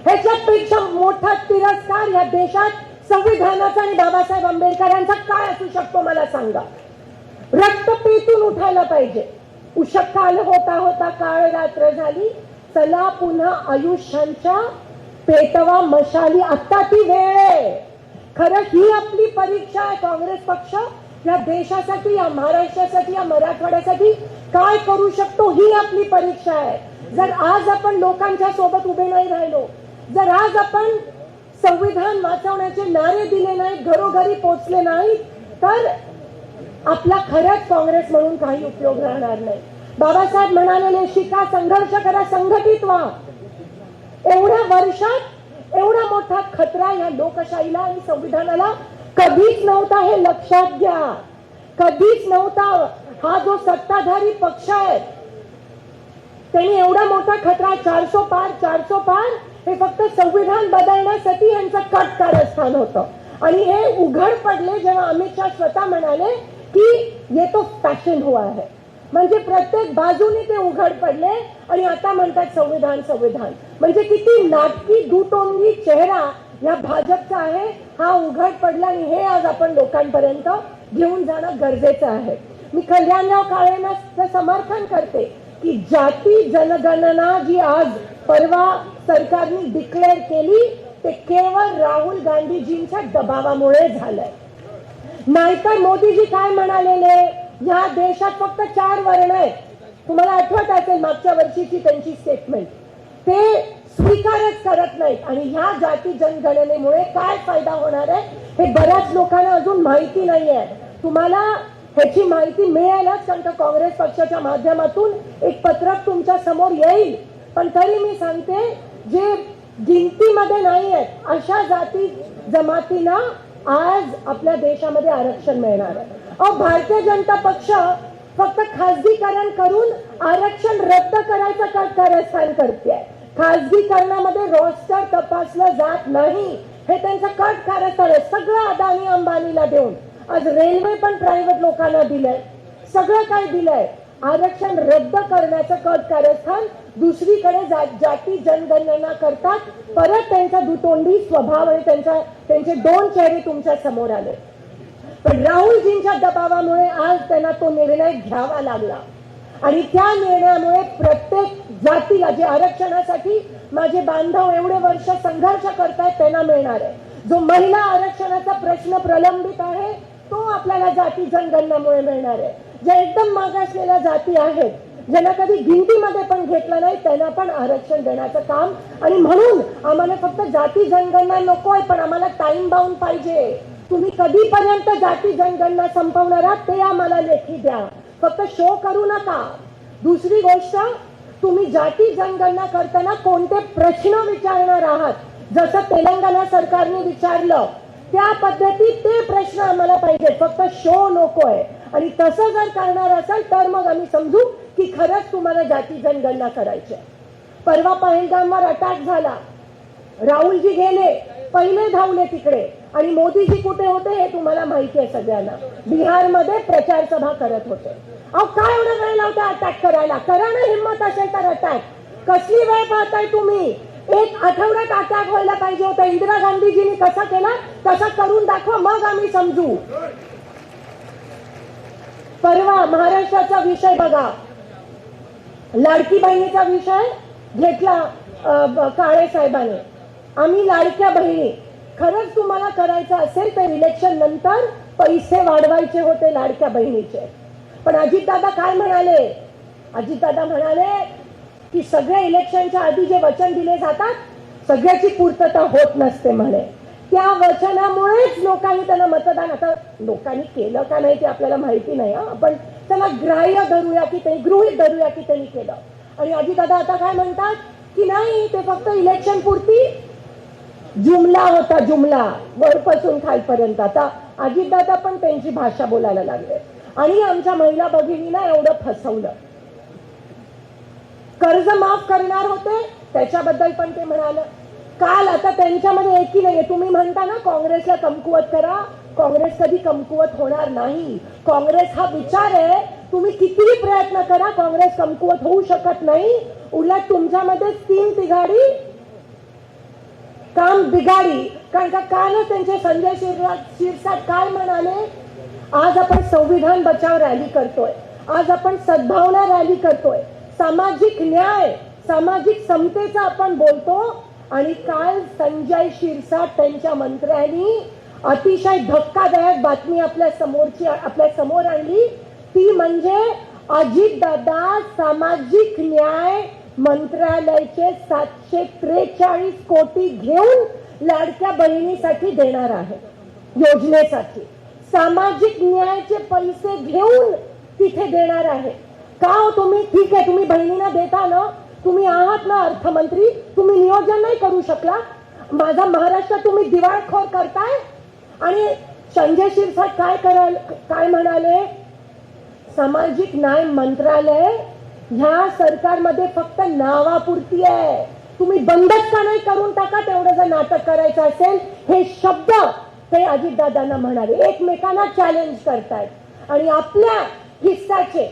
ह्याच्यापेक्षा मोठा तिरस्कार या देशात संविधानाचा आणि बाबासाहेब आंबेडकरांचा काय असू शकतो मला सांगा. रक्त पेटून उठायला पाहिजे. उषकाल होता होता काळ रात्र झाली, चला पुन्हा आयुष्यांच्या पेटवा मशाली. आता ती वेळ आहे. खरं ही आपली परीक्षा आहे. काँग्रेस पक्ष या देशासाठी, या महाराष्ट्रासाठी, या मराठवाड्यासाठी काय करू शकतो ही आपली परीक्षा आहे. जर आज आपण लोकांच्या सोबत उभे नाही राहिलो, जर आज आपण संविधान वाचवण्याचे नारे दिले नाहीत, घरोघरी पोहोचले नाहीत, तर आपला खरंच काँग्रेस म्हणून काही उपयोग राहणार नाही. बाबासाहेब म्हणालेले शिका, संघर्ष करा, संघटित व्हा. एवढ्या वर्षात एवढा मोठा खतरा या लोकशाहीला आणि संविधानाला कधीच नव्हता. हे लक्षात घ्या, कधीच नव्हता. हा जो सत्ताधारी पक्ष आहे त्यांनी एवढा मोठा खतरा 400 पार हे फक्त संविधान बदलण्यासाठी यांचं कट कारस्थान होतं. आणि हे उघड पडले जेव्हा अमित शाह स्वतः म्हणाले की ये तो फॅशन हुआ है. म्हणजे प्रत्येक बाजूने ते उघड पडले आणि आता म्हणतात संविधान संविधान. म्हणजे किती नाटकी दुतोंडी चेहरा या भाजपचा आहे हा उघड पडला. आणि हे आज आपण लोकांपर्यंत घेऊन जाणं गरजेचं आहे. मी कल्याणराव काळेंचं समर्थन करते की जाती जनगणना जी आज परवा सरकारने डिक्लेअर केली ते केवळ राहुल गांधीजींच्या दबावामुळे झालंय. नाहीतर मोदीजी काय म्हणालेले, या देशात फक्त 4 वर्ण आहेत. तुम्हाला आठवत असेल मागच्या वर्षीची त्यांची स्टेटमेंट. ते स्वीकारच करत नाहीत. आणि ह्या जाती जनगणनेमुळे काय फायदा होणार आहे हे बऱ्याच लोकांना अजून माहिती नाहीये. तुम्हाला ह्याची माहिती मिळेलच, कारण काँग्रेस पक्षाच्या माध्यमातून एक पत्रक तुमच्या समोर येईल. पण तरी मी सांगते, जे गिनतीमध्ये नाही आहेत अशा जाती जमातींना आज आपल्या देशामध्ये आरक्षण मिळणार आहे. भारतीय जनता पक्ष फक्त खासगीकरण करून आरक्षण रद्द करायचं कारस्थान करते. खासगीकरणामध्ये रोस्टर तपासलं जात नाही, हे त्यांचं कट कारस्थान आहे. सगळं अदानी अंबानीला देऊन आज रेल्वे पण प्रायव्हेट लोकांना दिलंय, सगळं काय दिलंय. आरक्षण रद्द करण्याचं कट कारस्थान दुसरीकडे जाती जनगणना करतात. परत त्यांचा दुतोंडी स्वभाव आणि त्यांचे 2 चेहरे तुमच्या समोर आले. पण राहुलजींच्या दबावामुळे आज त्यांना तो निर्णय घ्यावा लागला. आणि त्या निर्णयामुळे प्रत्येक जातीला, जे आरक्षणासाठी माझे बांधव एवढे वर्ष संघर्ष करतायत त्यांना मिळणार आहे. जो महिला आरक्षणाचा प्रश्न प्रलंबित आहे तो आपल्याला जाती जनगणनामुळे मिळणार आहे. ज्या एकदम मागासलेल्या जाती आहेत, ज्यांना कधी गिनतीमध्ये पण घेतलं नाही, त्यांना पण आरक्षण देण्याचं काम. आणि म्हणून आम्हाला फक्त जाती जनगणना नकोय, पण आम्हाला टाइम बाउंड पाहिजे. तुम्ही कधीपर्यंत जाती जनगणना संपवणार आहात ते आम्हाला लेखी द्या, फक्त शो करू नका. दुसरी गोष्ट, तुम्ही जाती जनगणना करताना कोणते प्रश्न विचारणार आहात, जसं तेलंगणा सरकारने विचारलं त्या पद्धतीत ते प्रश्न आम्हाला पाहिजे, फक्त शो नकोय. आणि तसं जर करणार असाल तर मग आम्ही समजू की खरंच तुम्हाला जाती जनगणना करायची आहे. परवा पहलगामवर अटॅक झाला, राहुलजी गेले, पहिले धावले तिकडे, आणि मोदीजी कुठे होते हे तुम्हाला माहिती आहे सगळ्यांना. बिहारमध्ये प्रचार सभा करत होते. अहो काय एवढा वेळ लावता अटॅक करायला? करा ना, हिंमत असेल तर अटॅक. कसली वेळ पाहताय तुम्ही? एक आठवड्यात अटॅक व्हायला पाहिजे होता. इंदिरा गांधीजींनी कसा केला तसा करून दाखवा, मग आम्ही समजू. परवा महाराष्ट्राचा विषय बघा, लाडकी बहिणीचा विषय घेतला काळे साहेबांनी. आम्ही लाडक्या बहिणी, खरंच तुम्हाला करायचं असेल तर इलेक्शन नंतर पैसे वाढवायचे होते लाडक्या बहिणीचे. पण अजितदादा काय म्हणाले? अजितदादा म्हणाले की सगळ्या इलेक्शनच्या आधी जे वचन दिले जातात सगळ्याची पूर्तता होत नसते म्हणे. त्या वचनामुळेच लोकांनी त्यांना मतदान, आता लोकांनी केलं का नाही ते आपल्याला माहिती नाही, आपण त्यांना ग्राह्य धरूया की ते गृहीत धरूया की त्यांनी केलं. आणि अजितदादा आता काय म्हणतात की नाही, ते फक्त इलेक्शन पुरती जुमला होता, जुमला वरपासून खालपर्यंत. आता अजितदादा पण त्यांची भाषा बोलायला लागले आणि आमच्या महिला भगिनींना एवढं फसवलं. कर्ज माफ करणार होते त्याच्याबद्दल पण ते म्हणाले काल. आता त्यांच्यामध्ये एकी नाहीये. तुम्ही म्हणता ना काँग्रेसला कमकुवत करा, काँग्रेस कधी कमकुवत होणार नाही. काँग्रेस हा विचार आहे, तुम्ही कितीही प्रयत्न करा काँग्रेस कमकुवत होऊ शकत नाही. उलट तुमच्यामध्ये 3 तिघाडी काम बिगाडी. कारण का कालच त्यांचे संजय शिरसाट काय म्हणाले, आज आपण संविधान बचाव रॅली करतोय, आज आपण सद्भावना रॅली करतोय, सामाजिक न्याय सामाजिक समतेचा आपण बोलतो. आणि काल संजय शिरसाट त्यांच्या मंत्र्यांनी अतिशय धक्कादायक बातमी आपल्या समोर आणली. ती म्हणजे अजितदादा सामाजिक न्याय मंत्रालयाचे 743 कोटी घेऊन लाडक्या बहिणीसाठी देणार आहे. योजनेसाठी सामाजिक न्यायाचे पैसे घेऊन तिथे देणार आहे. का हो तुम्ही? ठीक आहे, तुम्ही बहिणींना देता ना, तुम्ही आहात ना अर्थमंत्री, तुम्ही नियोजन नाही करू शकला? माझा महाराष्ट्र तुम्ही दिवाळखोर करताय. आणि संजय शिरसाट काय म्हणाले, सामाजिक न्याय मंत्रालय ह्या सरकारमध्ये फक्त नावापुरती आहे, तुम्ही बंदच का नाही करून टाका तेवढं जर नाटक करायचं असेल. हे शब्द ते अजितदादांना म्हणाले. एकमेकांना चॅलेंज करतायत आणि आपल्या हिस्साचे,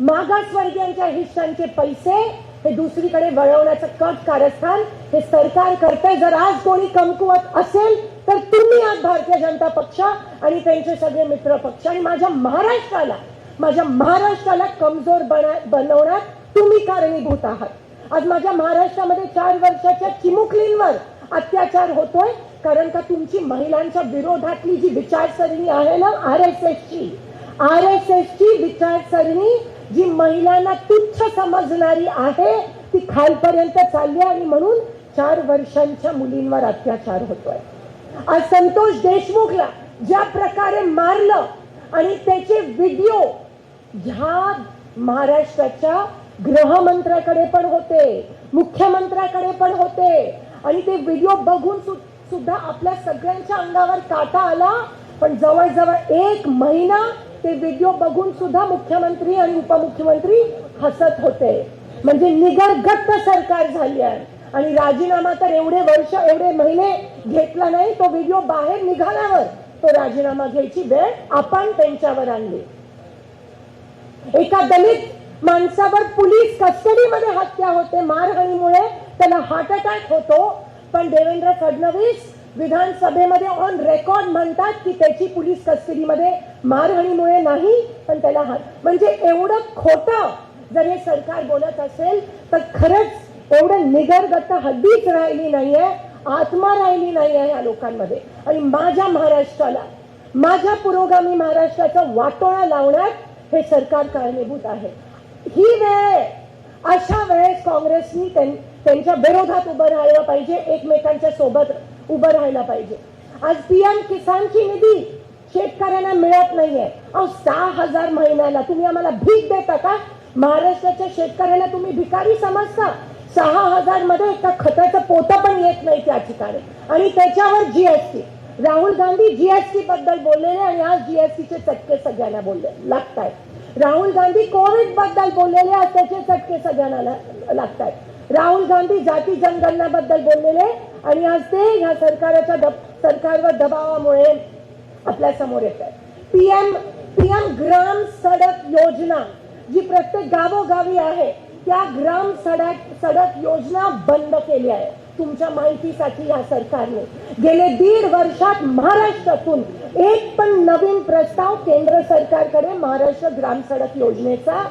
मागासवर्गीयांच्या हिस्सांचे पैसे हे दुसरीकडे वळवण्याचं कट कारस्थान हे सरकार करतंय. जर आज कोणी कमकुवत असेल तर तुम्ही आज भारतीय जनता पक्ष आणि त्यांचे सगळे मित्र पक्ष. आणि माझ्या महाराष्ट्राला कमजोर बनवण्यात तुम्ही कारणीभूत आहात. आज माझ्या महाराष्ट्रामध्ये 4 वर्षाच्या चिमुकलींवर अत्याचार होतोय कारण का तुमची महिलांच्या विरोधातली जी विचारसरणी आहे ना, आरएसएसची विचारसरणी जी महिलांना तुच्छ समजणारी आहे ती खालपर्यंत चालली आणि म्हणून 4 वर्षांच्या मुलींवर अत्याचार होतोय. आज संतोष देशमुखला ज्या प्रकारे मारलं आणि त्याचे व्हिडिओ ह्या महाराष्ट्राच्या गृहमंत्र्याकडे पण होते, मुख्यमंत्र्याकडे पण होते. आणि ते व्हिडिओ बघून सुद्धा आपल्या सगळ्यांच्या अंगावर काटा आला. पण जवळजवळ 1 महिना ते व्हिडिओ बघून सुद्धा मुख्यमंत्री आणि उपमुख्यमंत्री हसत होते. म्हणजे निगरगट्ट सरकार झाली आहे. आणि राजीनामा तर एवढे वर्ष एवढे महिने घेतला नाही, तो व्हिडिओ बाहेर निघाल्यावर तो राजीनामा घ्यायची वेळ आपण त्यांच्यावर आणली. एका दलित माणसावर पोलीस कस्टडीमध्ये हत्या होते मारहाणीमुळे, त्याला हार्ट अटॅक होतो. पण देवेंद्र फडणवीस विधानसभेमध्ये ऑन रेकॉर्ड म्हणतात की त्याची पोलीस कस्टडीमध्ये मारहाणीमुळे नाही, पण त्याला म्हणजे एवढं खोटं जर हे सरकार बोलत असेल तर खरंच एवढं निगरगट्ट हद्दीच राहिली नाहीये, आत्मा राहिली नाहीये या लोकांमध्ये. आणि माझ्या महाराष्ट्राला, माझ्या पुरोगामी महाराष्ट्राचा वाटोळा लावण्यात हे सरकार कारणीभूत आहे. ही वेळ, अशा वेळेस काँग्रेसनी त्यांच्या विरोधात उभं राहायला पाहिजे, एकमेकांच्या सोबत उभं राहायला पाहिजे. आज पीएम किसानची निधी शेतकऱ्यांना मिळत नाहीये. 6,000 महिन्याला तुम्ही आम्हाला भीक देता का? महाराष्ट्राच्या शेतकऱ्याला तुम्ही भिकारी समजता. 6,000 मध्ये एका खताचं पोतं पण येत नाही त्या ठिकाणी, आणि त्याच्यावर जीएसटी. राहुल गांधी जीएसटी बद्दल बोललेले आणि आज जीएसटीचे चटके सगळ्यांना लागतायत. राहुल गांधी कोविड बद्दल बोललेले, आज त्याचे चटके सगळ्यांना लागतायत. राहुल गांधी जाती जनगणनाबद्दल बोललेले आणि आज ते ह्या सरकारवर दबावामुळे आपल्या समोर येत आहे. पीएम ग्राम सडक योजना जी प्रत्येक गावोगावी आहे, त्या ग्राम सडक योजना बंद केली आहे. तुमच्या माहितीसाठी या सरकारने गेले 1.5 वर्षात महाराष्ट्रातून एक पण नवीन प्रस्ताव केंद्र सरकारकडे महाराष्ट्र ग्राम सडक योजनेचा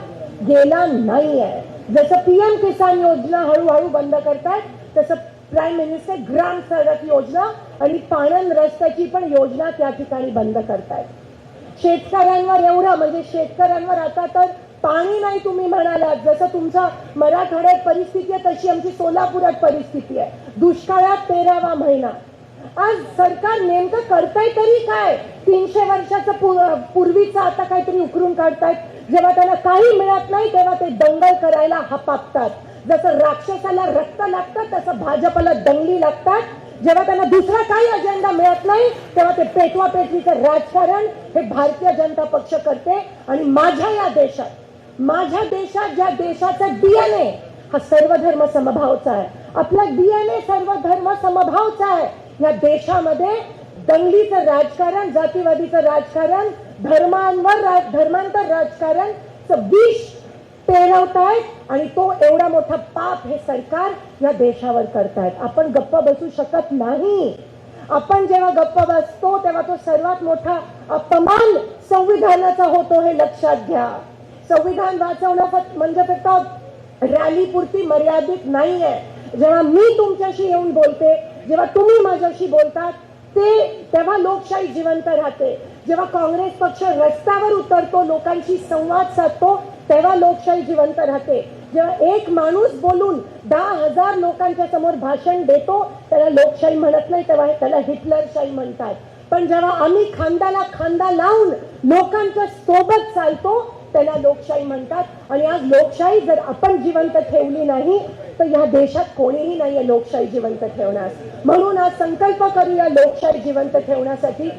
गेला नाही आहे. जसं पीएम किसान योजना हळूहळू बंद करतायत, तसं प्राईम मिनिस्टर ग्राम सडक योजना आणि पाणंद रस्त्याची पण योजना त्या ठिकाणी बंद करतायत. शेतकऱ्यांवर एवढं, म्हणजे शेतकऱ्यांवर आता तर पाणी नाही तुम्ही म्हणालात, जसं तुमचा मराठवाड्यात परिस्थिती आहे तशी आमची सोलापुरात परिस्थिती आहे. दुष्काळात 13वा महिना. आज सरकार नेमकं करताय तरी काय? 300 वर्षाचं पूर्वीचं आता काहीतरी उकरून काढतायत. जेव्हा त्यांना काही मिळत नाही तेव्हा ते दंगल करायला हपापतात. जसं राक्षसाला रक्त लागतं तसं भाजपला दंगली लागतात. जेव्हा त्यांना दुसरा काही अजेंडा मिळत नाही तेव्हा ते पेटवा पेटवीचं राजकारण हे भारतीय जनता पक्ष करते. आणि माझ्या देशात ज्या देशाचा डीएनए हा सर्वधर्म समभावचा आहे, आपला डीएनए सर्वधर्म समभावचा आहे, या देशामध्ये दंगलीचं राजकारण, जातीवादीचं राजकारण, धर्मांतर राजकारण विष पेरवतायत आणि तो एवढा मोठा पाप हे सरकार या देशावर करतायत. आपण गप्प बसू शकत नाही. आपण जेव्हा गप्प बसतो तेव्हा तो सर्वात मोठा अपमान संविधानाचा होतो, हे लक्षात घ्या. संविधान वाचवणं म्हणजे फक्त रॅली पुरती मर्यादित नाहीये. जेव्हा मी तुमच्याशी येऊन बोलते, जेव्हा तुम्ही माझ्याशी बोलतात, तेव्हा लोकशाही जिवंत राहते. जेव्हा काँग्रेस पक्ष रस्त्यावर उतरतो, लोकांशी संवाद साधतो, तेव्हा लोकशाही जिवंत राहते. जेव्हा एक माणूस बोलून 10,000 लोकांच्या समोर भाषण देतो त्याला लोकशाही म्हणत नाही, तेव्हा त्याला हिटलरशाही म्हणतात. पण जेव्हा आम्ही खांद्याला खांदा लावून लोकांच्या सोबत चालतो त्याला लोकशाही म्हणतात. आणि आज लोकशाही जर आपण जिवंत ठेवली नाही तर या देशात कोणीही नाहीये लोकशाही जिवंत ठेवण्यास. म्हणून आज संकल्प करूया लोकशाही जिवंत ठेवण्यासाठी.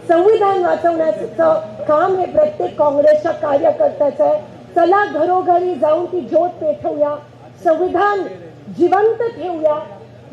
संविधान वाचवण्याचं काम हे प्रत्येक काँग्रेसच्या कार्यकर्त्याचं आहे. चला घरोघरी जाऊन ती ज्योत पेटवूया, संविधान जिवंत ठेवूया,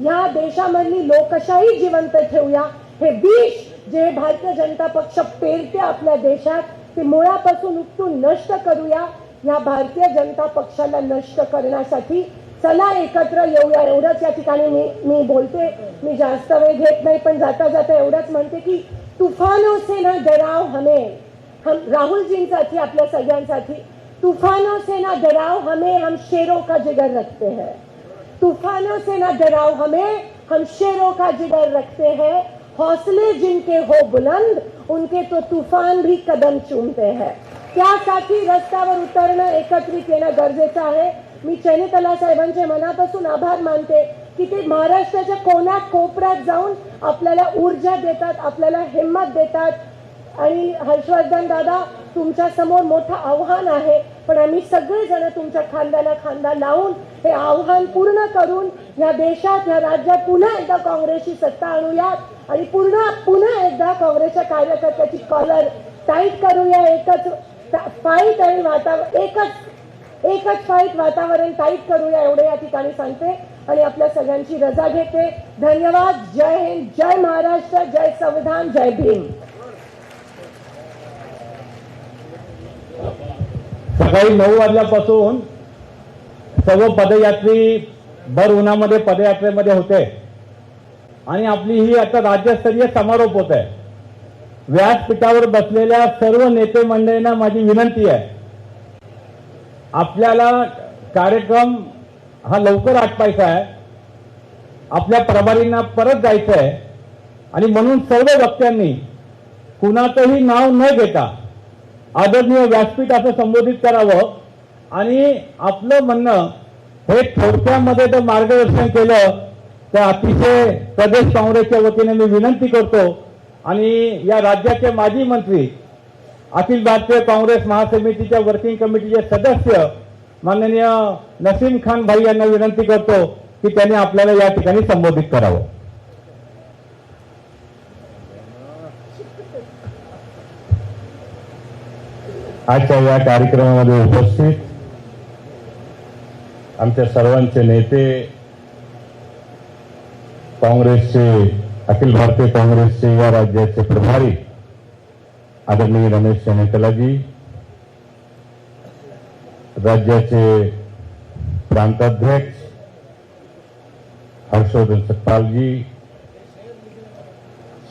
या देशामधली लोकशाही जिवंत ठेवूया. हे विष जे भारतीय जनता पक्ष पेरते आपल्या देशात ते मुळापासून उपटून नष्ट करूया. या भारतीय जनता पक्षाला नष्ट करण्यासाठी चला एकत्र येऊया. एवढंच या ठिकाणी मी बोलते. मी जास्त वेळ घेत नाही, पण जाता जाता एवढंच म्हणते की तुफानों से ना डराव हमें, हम राहुलजींसाठी, आपल्या सगळ्यांसाठी, तूफानों से ना डराव हमें, हम शेरों का जिगर रखते हैं. तूफानों से ना डराव हमें, हम शेरों का जिगर रखते हैं. हौसले जिनके हो बुलंद उनके तो तूफान भी कदम चूमते हैं. त्यासाठी रस्त्यावर उतरणं, एकत्रित येणं गरजेचं आहे. मी चैनीताला साहेबांचे मनापासून आभार मानते की ते महाराष्ट्राच्या कोण्या कोपऱ्यात जाऊन आपल्याला ऊर्जा देतात, आपल्याला हिंमत देतात. आणि हर्षवर्धन दादा, तुमच्या समोर मोठं आव्हान आहे, पण आम्ही सगळेजण तुमच्या खांद्याला खांदा लावून हे आव्हान पूर्ण करून या देशात, या राज्यात पुन्हा एकदा काँग्रेसची सत्ता आणूयात आणि पुन्हा एकदा काँग्रेसच्या कार्यकर्त्याची कॉलर टाईट करूया. एकच फाईट आणि एकच फाईट, वातावरण टाईट करूया, एवढे या ठिकाणी सांगते आणि आपल्या सगळ्यांची रजा घेते. धन्यवाद. जय हिंद, जय महाराष्ट्र, जय संविधान, जय भीम. सकाळी 9 वाजल्यापासून सर्व पदयात्री भर उन्हामध्ये पदयात्रेमध्ये होते आणि आपली ही आता राज्यस्तरीय समारोप होत आहे. व्यासपीठावर बसलेल्या सर्व नेते मंडळींना माझी विनंती आहे, आपल्याला कार्यक्रम हा लवकर आटपायचा आहे, आपल्या प्रभारींना परत जायचं आहे आणि म्हणून सर्व वक्त्यांनी कुणाचंही नाव न घेता आदरणीय व्यासपीठ असं संबोधित करावं आणि आपलं म्हणणं हे थोडक्यामध्ये जर मार्गदर्शन केलं तर अतिशय प्रदेश काँग्रेसच्या वतीने मी विनंती करतो. आणि या राज्याचे माजी मंत्री, अखिल भारतीय काँग्रेस महासमितीच्या वर्किंग कमिटीचे सदस्य माननीय नसीम खान भाई यांना विनंती करतो की त्यांनी आपल्याला या ठिकाणी संबोधित करावं. आजच्या या कार्यक्रमामध्ये उपस्थित आमच्या सर्वांचे नेते, काँग्रेसचे, अखिल भारतीय काँग्रेसचे या राज्याचे प्रभारी आदरणीय रमेश चन्नकलाजी, राज्याचे प्रांताध्यक्ष हर्षवर्धन सकपालजी,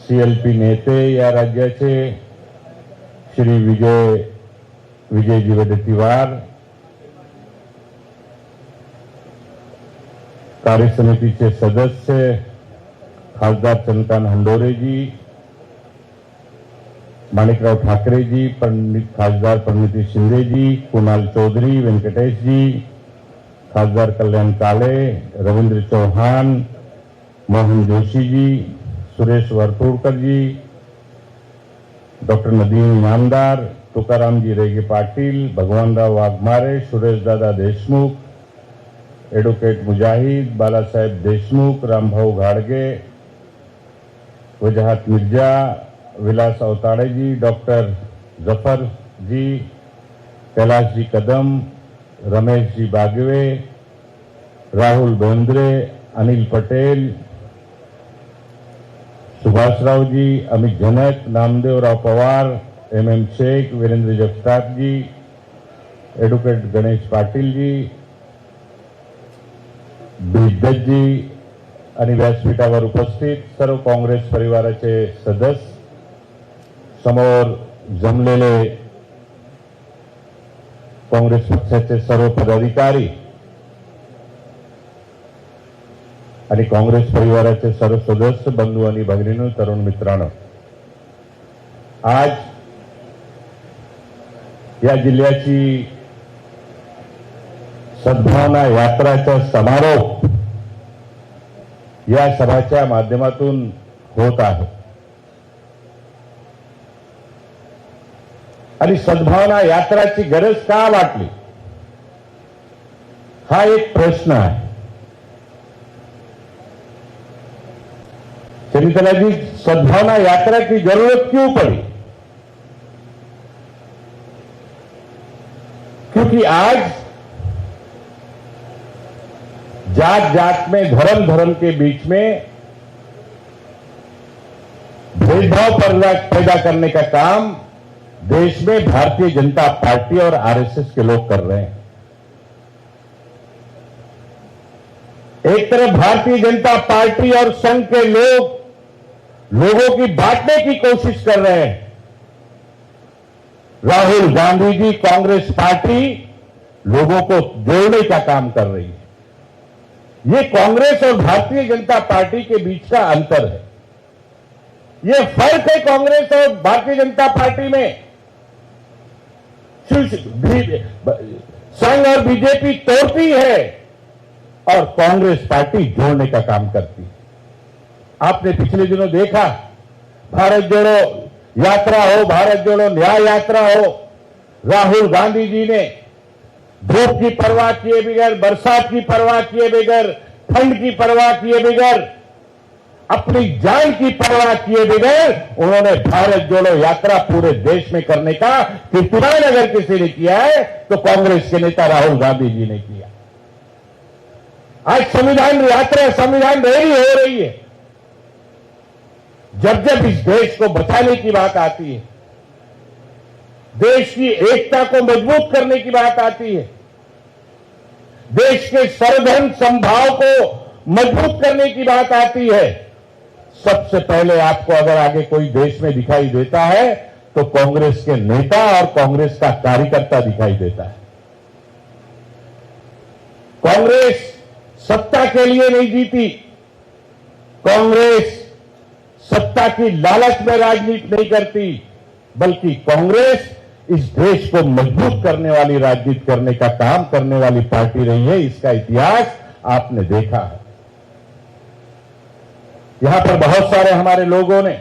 सीएलपी नेते या राज्याचे श्री विजयजी वडेट्टीवार, कार्य समितीचे सदस्य खासदार चंद्रकांत हंडोरेजी, माणिकराव ठाकरेजी, खासदार परिणिती शिंदेजी, कुणाल चौधरी, वेंकटेशजी, खासदार कल्याण काळे, रवींद्र चौहान, मोहन जोशीजी, सुरेश वरपुडकरजी, डॉक्टर नदीम इनामदार, तुकारामजी रेगे पाटील, भगवानराव वाघमारे, सुरेशदादा देशमुख, एडव्होकेट मुजाहिद, बालासाहेब देशमुख, रामभाऊ घाडगे, वजाहत मिर्जा, विलास अवताड़ेजी, डॉक्टर जफर जी, कैलाश जी कदम, रमेश जी बागवे, राहुल बेंद्रे, अनिल पटेल, सुभाषराव जी, अमित जनक, नामदेवराव पवार, एम शेख, वीरेंद्र जगताप जी, एडव्होकेट गणेश पाटील जी, ब्रिजदत्त जी आणि व्यासपीठावर उपस्थित सर्व काँग्रेस परिवाराचे सदस्य, समोर जमलेले काँग्रेस पक्षाचे सर्व पदाधिकारी आणि काँग्रेस परिवाराचे सर्व सदस्य, बंधू आणि भगिनींनो, तरुण मित्रांनो, आज या जिल्ह्याची सद्भावना यात्राचा समारोप या सभाच्या माध्यमातून होत आहे. आणि सद्भावना यात्राची गरज का वाटली, हा एक प्रश्न आहे. चंद्रकला जी, सद्भावना यात्रा की जरूरत क्यों पड़ी? क्योंकि आज जात जात में, धर्म धर्म के बीच में भेदभाव पैदा करने का काम देश में भारतीय जनता पार्टी और आरएसएस के लोग कर रहे हैं. एक तरफ भारतीय जनता पार्टी और संघ के लोगों की बांटने की कोशिश कर रहे हैं. राहुल गांधी जी, कांग्रेस पार्टी लोगों को जोड़ने का काम कर रही है. ये कांग्रेस और भारतीय जनता पार्टी के बीच का अंतर है. ये फर्क है कांग्रेस और भारतीय जनता पार्टी में. संघ और बीजेपी तोड़ती है और कांग्रेस पार्टी जोड़ने का काम करती है. आपने पिछले दिनों देखा, भारत जोड़ो यात्रा हो, भारत जोड़ो न्याय यात्रा हो, राहुल गांधी जी ने धूप की परवाह किए बगैर, बरसात की परवाह किए बगैर, ठंड की परवाह किए बगैर, अपनी जान की परवाह किए बगैर उन्होंने भारत जोड़ो यात्रा पूरे देश में करने का कीर्तिमान अगर किसी ने किया है तो कांग्रेस के नेता राहुल गांधी जी ने किया. आज संविधान यात्रा, संविधान रैली हो रही है. जब जब इस देश को बचाने की बात आती है, देश की एकता को मजबूत करने की बात आती है, देश के सर्वधर्म समभाव को मजबूत करने की बात आती है, सबसे पहले आपको अगर आगे कोई देश में दिखाई देता है तो कांग्रेस के नेता और कांग्रेस का कार्यकर्ता दिखाई देता है. कांग्रेस सत्ता के लिए नहीं जीती. कांग्रेस सत्ता की लालच में राजनीति नहीं करती, बल्कि कांग्रेस इस देश को मजबूत करने वाली राजनीति करने का काम करने वाली पार्टी रही है. इसका इतिहास आपने देखा है. यहां पर बहुत सारे हमारे लोगों ने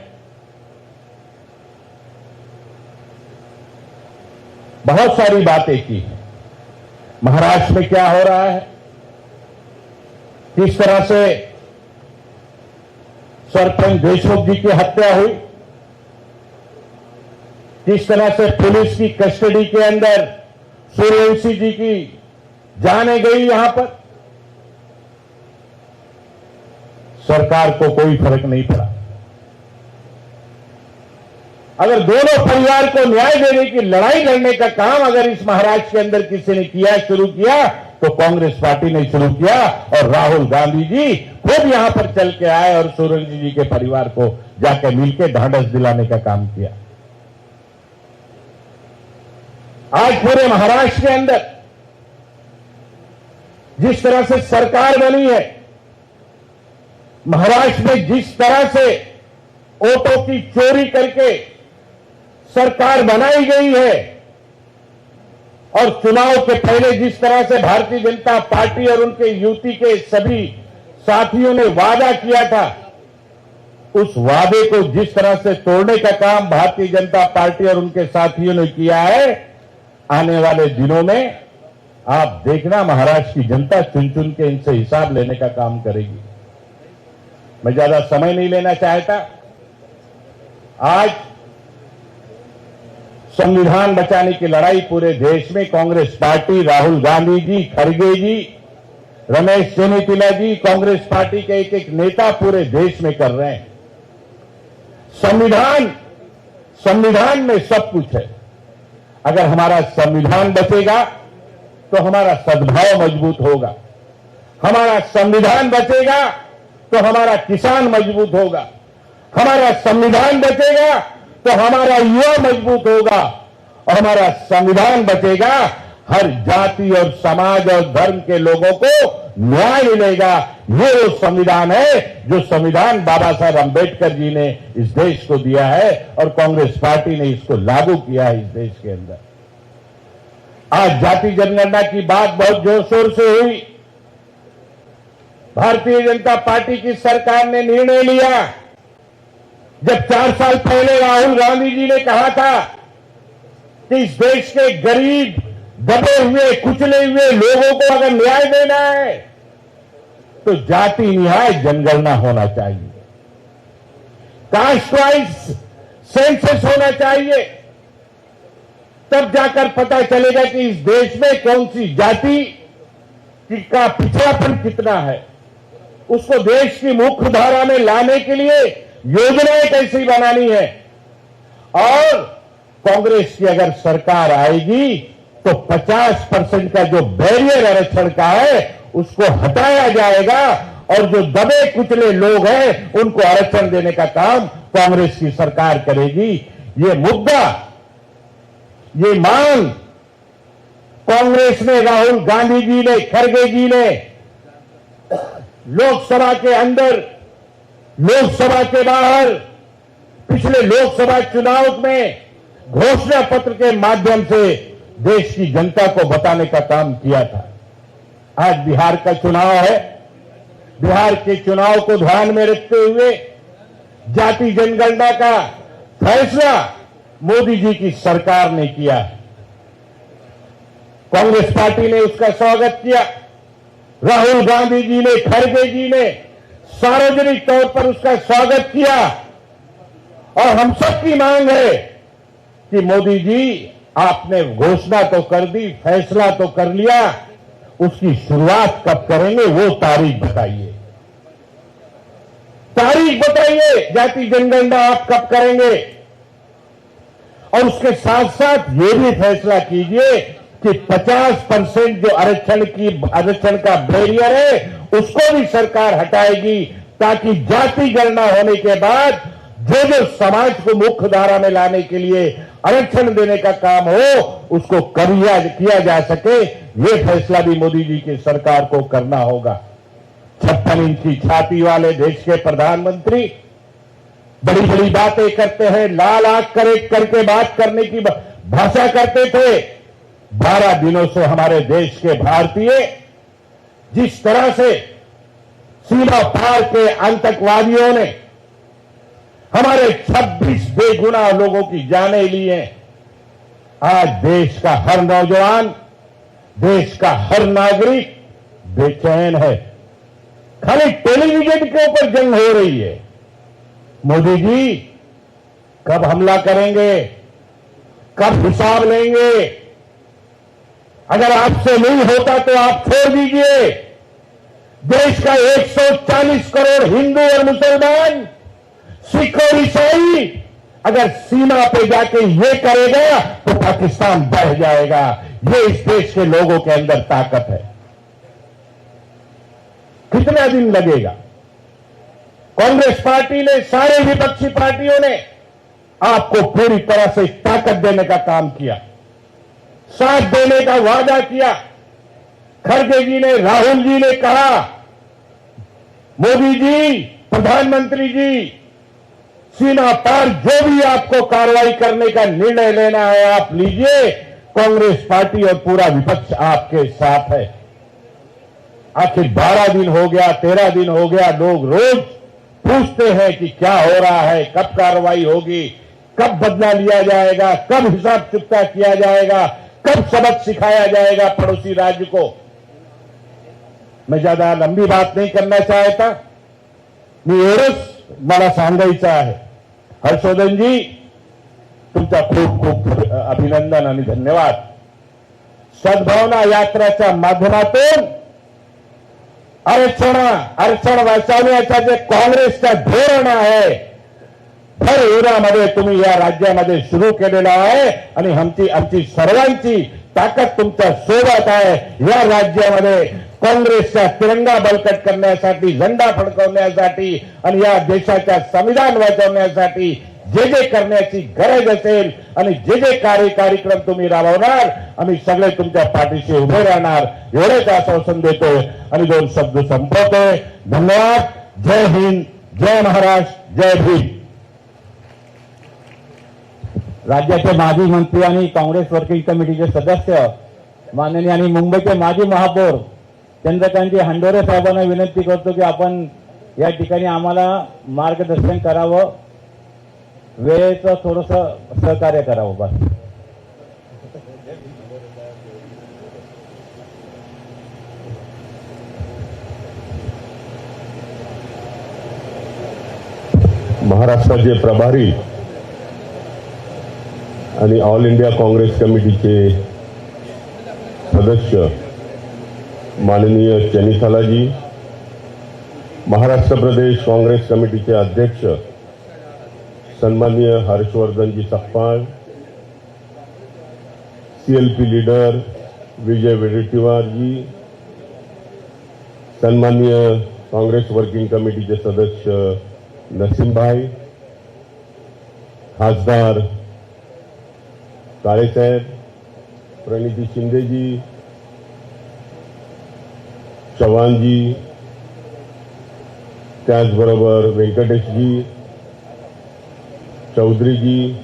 बहुत सारी बातें की हैं, महाराष्ट्र में क्या हो रहा है, किस तरह से सरपंच देशमुख जी की हत्या हुई, किस तरह से पुलिस की कस्टडी के अंदर सूर्यवंशी जी की जाने गई, यहां पर सरकार को कोई फर्क नहीं पड़ा। अगर दोनों परिवार को न्याय देने की लड़ाई लड़ने का काम अगर इस महाराष्ट्र के अंदर किसी ने किया, शुरू किया, तो कांग्रेस पार्टी ने शुरू किया और राहुल गांधी जी खुद यहां पर चल के आए और सूर्यवंशी जी के परिवार को जाकर मिलकर ढांढस दिलाने का काम किया। आज पूरे महाराष्ट्र के अंदर जिस तरह से सरकार बनी है, महाराष्ट्र में जिस तरह से वोटों की चोरी करके सरकार बनाई गई है और चुनाव के पहले जिस तरह से भारतीय जनता पार्टी और उनके युति के सभी साथियों ने वादा किया था, उस वादे को जिस तरह से तोड़ने का काम भारतीय जनता पार्टी और उनके साथियों ने किया है, आने वाले दिनों में आप देखना महाराष्ट्र की जनता चुन चुन के इनसे हिसाब लेने का काम करेगी। मैं ज्यादा समय नहीं लेना चाहता। आज संविधान बचाने की लड़ाई पूरे देश में कांग्रेस पार्टी, राहुल गांधी जी, खड़गे जी, रमेश चेन्नीताला जी, कांग्रेस पार्टी के एक एक नेता पूरे देश में कर रहे हैं। संविधान में सब कुछ है। अगर हमारा संविधान बचेगा तो हमारा सद्भाव मजबूत होगा, हमारा संविधान बचेगा तो हमारा किसान मजबूत होगा, हमारा संविधान बचेगा तो हमारा युवा मजबूत होगा, और हमारा संविधान बचेगा हर जाति और समाज और धर्म के लोगों को न्याय मिलेगा। ये वो संविधान है जो संविधान बाबा साहब अंबेडकर जी ने इस देश को दिया है और कांग्रेस पार्टी ने इसको लागू किया है इस देश के अंदर। आज जाति जनगणना की बात बहुत जोर शोर से हुई। भारतीय जनता पार्टी की सरकार ने निर्णय लिया, जब 4 साल पहले राहुल गांधी जी ने कहा था कि इस देश के गरीब, दबे हुए, कुचले हुए लोगों को अगर न्याय देना है तो जाति न्याय जनगणना होना चाहिए, कास्ट वाइज सेंसस होना चाहिए। तब जाकर पता चलेगा कि इस देश में कौन सी जाति का पिछड़ापन कितना है। उसको देश की मुख्य धारा में लाने के लिए योजनाएं कैसी बनानी है। और कांग्रेस की अगर सरकार आएगी तो 50% का जो बैरियर आरक्षण का है उसको हटाया जाएगा और जो दबे कुचले लोग हैं उनको आरक्षण देने का काम कांग्रेस की सरकार करेगी। ये मुद्दा, ये मांग कांग्रेस ने, राहुल गांधी जी ने, खड़गे जी ने लोकसभा के अंदर, लोकसभा के बाहर, पिछले लोकसभा चुनाव में घोषणा पत्र के माध्यम से देश की जनता को बताने का काम किया था। आज बिहार का चुनाव है। बिहार के चुनाव को ध्यान में रखते हुए जाति जनगणना का फैसला मोदी जी की सरकार ने किया। कांग्रेस पार्टी ने उसका स्वागत किया। राहुल गांधी जी ने, खड़गे जी ने सार्वजनिक तौर पर उसका स्वागत किया। और हम सबकी मांग है कि मोदी जी, आपने घोषणा तो कर दी, फैसला तो कर लिया, उसकी शुरुआत कब करेंगे वो तारीख बताइए। तारीख बताइए, जाति जनगणना आप कब करेंगे। और उसके साथ साथ ये भी फैसला कीजिए कि 50% जो आरक्षण का बैरियर है उसको भी सरकार हटाएगी, ताकि जाति गणना होने के बाद जो समाज को मुख्य धारा में लाने के लिए आरक्षण देने का काम हो उसको किया जा सके। ये फैसला भी मोदी जी की सरकार को करना होगा। 56 इंच की छाती वाले देश के प्रधानमंत्री बड़ी बड़ी बातें करते हैं, लाल आंख करके बात करने की भाषा करते थे। 12 दिनों से हमारे देश के भारतीय जिस तरह से सीमा पार के आतंकवादियों ने हमारे 26 बेगुनाह लोगों की जानें ली हैं, आज देश का हर नौजवान देश का हर नागरिक बेचैन है। खाली टेलीविजन के ऊपर जंग हो रही है। मोदी जी कब हमला करेंगे, कब हिसाब लेंगे? अगर आपसे नहीं होता तो आप छोड़ दीजिए। देश का 140 करोड़ हिंदू और मुसलमान, सिख और ईसाई अगर सीमा पे जाके ये करेगा तो पाकिस्तान बढ़ जाएगा। ये इस देश के लोगों के अंदर ताकत है। कितना दिन लगेगा? कांग्रेस पार्टी ने, सारे विपक्षी पार्टियों ने आपको पूरी तरह से ताकत देने का काम किया, साथ देने का वादा किया। खड़गे जी ने, राहुल जी ने कहा, मोदी जी, प्रधानमंत्री जी, सीमा पार जो भी आपको कार्रवाई करने का निर्णय लेना है आप लीजिए। कांग्रेस पार्टी और पूरा विपक्ष आपके साथ है। आखिर 12 दिन हो गया, 13 दिन हो गया, लोग रोज पूछते हैं कि क्या हो रहा है, कब कार्रवाई होगी, कब बदला लिया जाएगा, कब हिसाब चुकता किया जाएगा, कब सबक सिखाया जाएगा पड़ोसी राज्य को। मैं ज्यादा लंबी बात नहीं करना चाहता, मी एवढंच मला सांगायचं आहे। हर्षवर्धन जी, तुमचा खूप खूप अभिनंदन आणि धन्यवाद। सद्भावना यात्राच्या माध्यमातून आरक्षण वाचवण्याचा जे काँग्रेसचा धोरण आहे, भर उरामध्ये तुम्ही या राज्यामध्ये सुरू केलेला आहे आणि आमची सर्वांची ताकद तुमच्या सोबत आहे। या राज्यामध्ये काँग्रेसचा तिरंगा बळकट करण्यासाठी, झेंडा फडकवण्यासाठी आणि या देशाच्या संविधान वाचवण्यासाठी जे जे करण्याची गरज असेल आणि जे जे कार्यक्रम तुम्ही राबवणार, आम्ही सगळे तुमच्या पाठीशी उभे राहणार, एवढेच आश्वासन देतो आणि 2 शब्द संपवतोय। धन्यवाद। जय हिंद, जय महाराष्ट्र, जय भीम। राज्याचे माजी मंत्री आणि काँग्रेस वर्किंग कमिटीचे सदस्य माननीय आणि मुंबईचे माजी महापौर चंद्रकांतजी हंडोरे साहेबांना विनंती करतो की आपण या ठिकाणी आम्हाला मार्गदर्शन करावं, वेळेचं थोडंसं सहकार्य करावं बस। महाराष्ट्राचे प्रभारी आणि ऑल इंडिया काँग्रेस कमिटीचे सदस्य माननीय चेनिथालाजी, महाराष्ट्र प्रदेश काँग्रेस कमिटीचे अध्यक्ष सन्माननीय हर्षवर्धनजी सकपाळ, सीएलपी लीडर विजय वडेट्टीवार जी, सन्माननीय काँग्रेस वर्किंग कमिटीचे सदस्य नसीम भाई, खासदार काळेसाहेब, प्रणिती शिंदेजी, चव्हाणजी, त्याचबरोबर व्यंकटेशजी, चौधरीजी,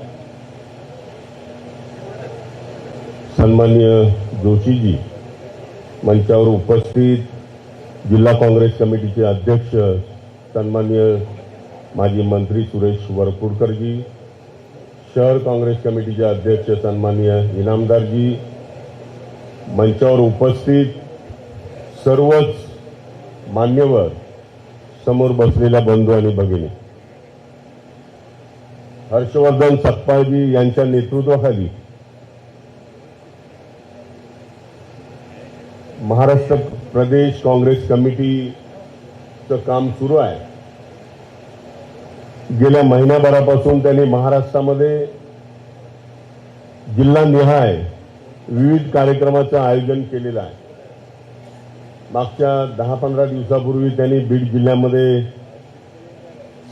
सन्माननीय जोशीजी, मंचावर उपस्थित जिल्हा काँग्रेस कमिटीचे अध्यक्ष सन्माननीय माजी मंत्री सुरेश वरपुडकरजी, शहर काँग्रेस कमिटीचे अध्यक्ष सन्माननीय इनामदारजी, मंचावर उपस्थित सर्वच मान्यवर, समोर बसलेल्या बंधू आणि भगिनी, हर्षवर्धन सकपाळजी यांच्या नेतृत्वाखाली महाराष्ट्र प्रदेश काँग्रेस कमिटीचं काम सुरू आहे। गेल्या महिन्याभरापासून त्यांनी महाराष्ट्रामध्ये जिल्हानिहाय विविध कार्यक्रमाचं आयोजन केलेलं आहे। मागच्या 10-15 दिवसापूर्वी त्यांनी बीड जिल्ह्यामध्ये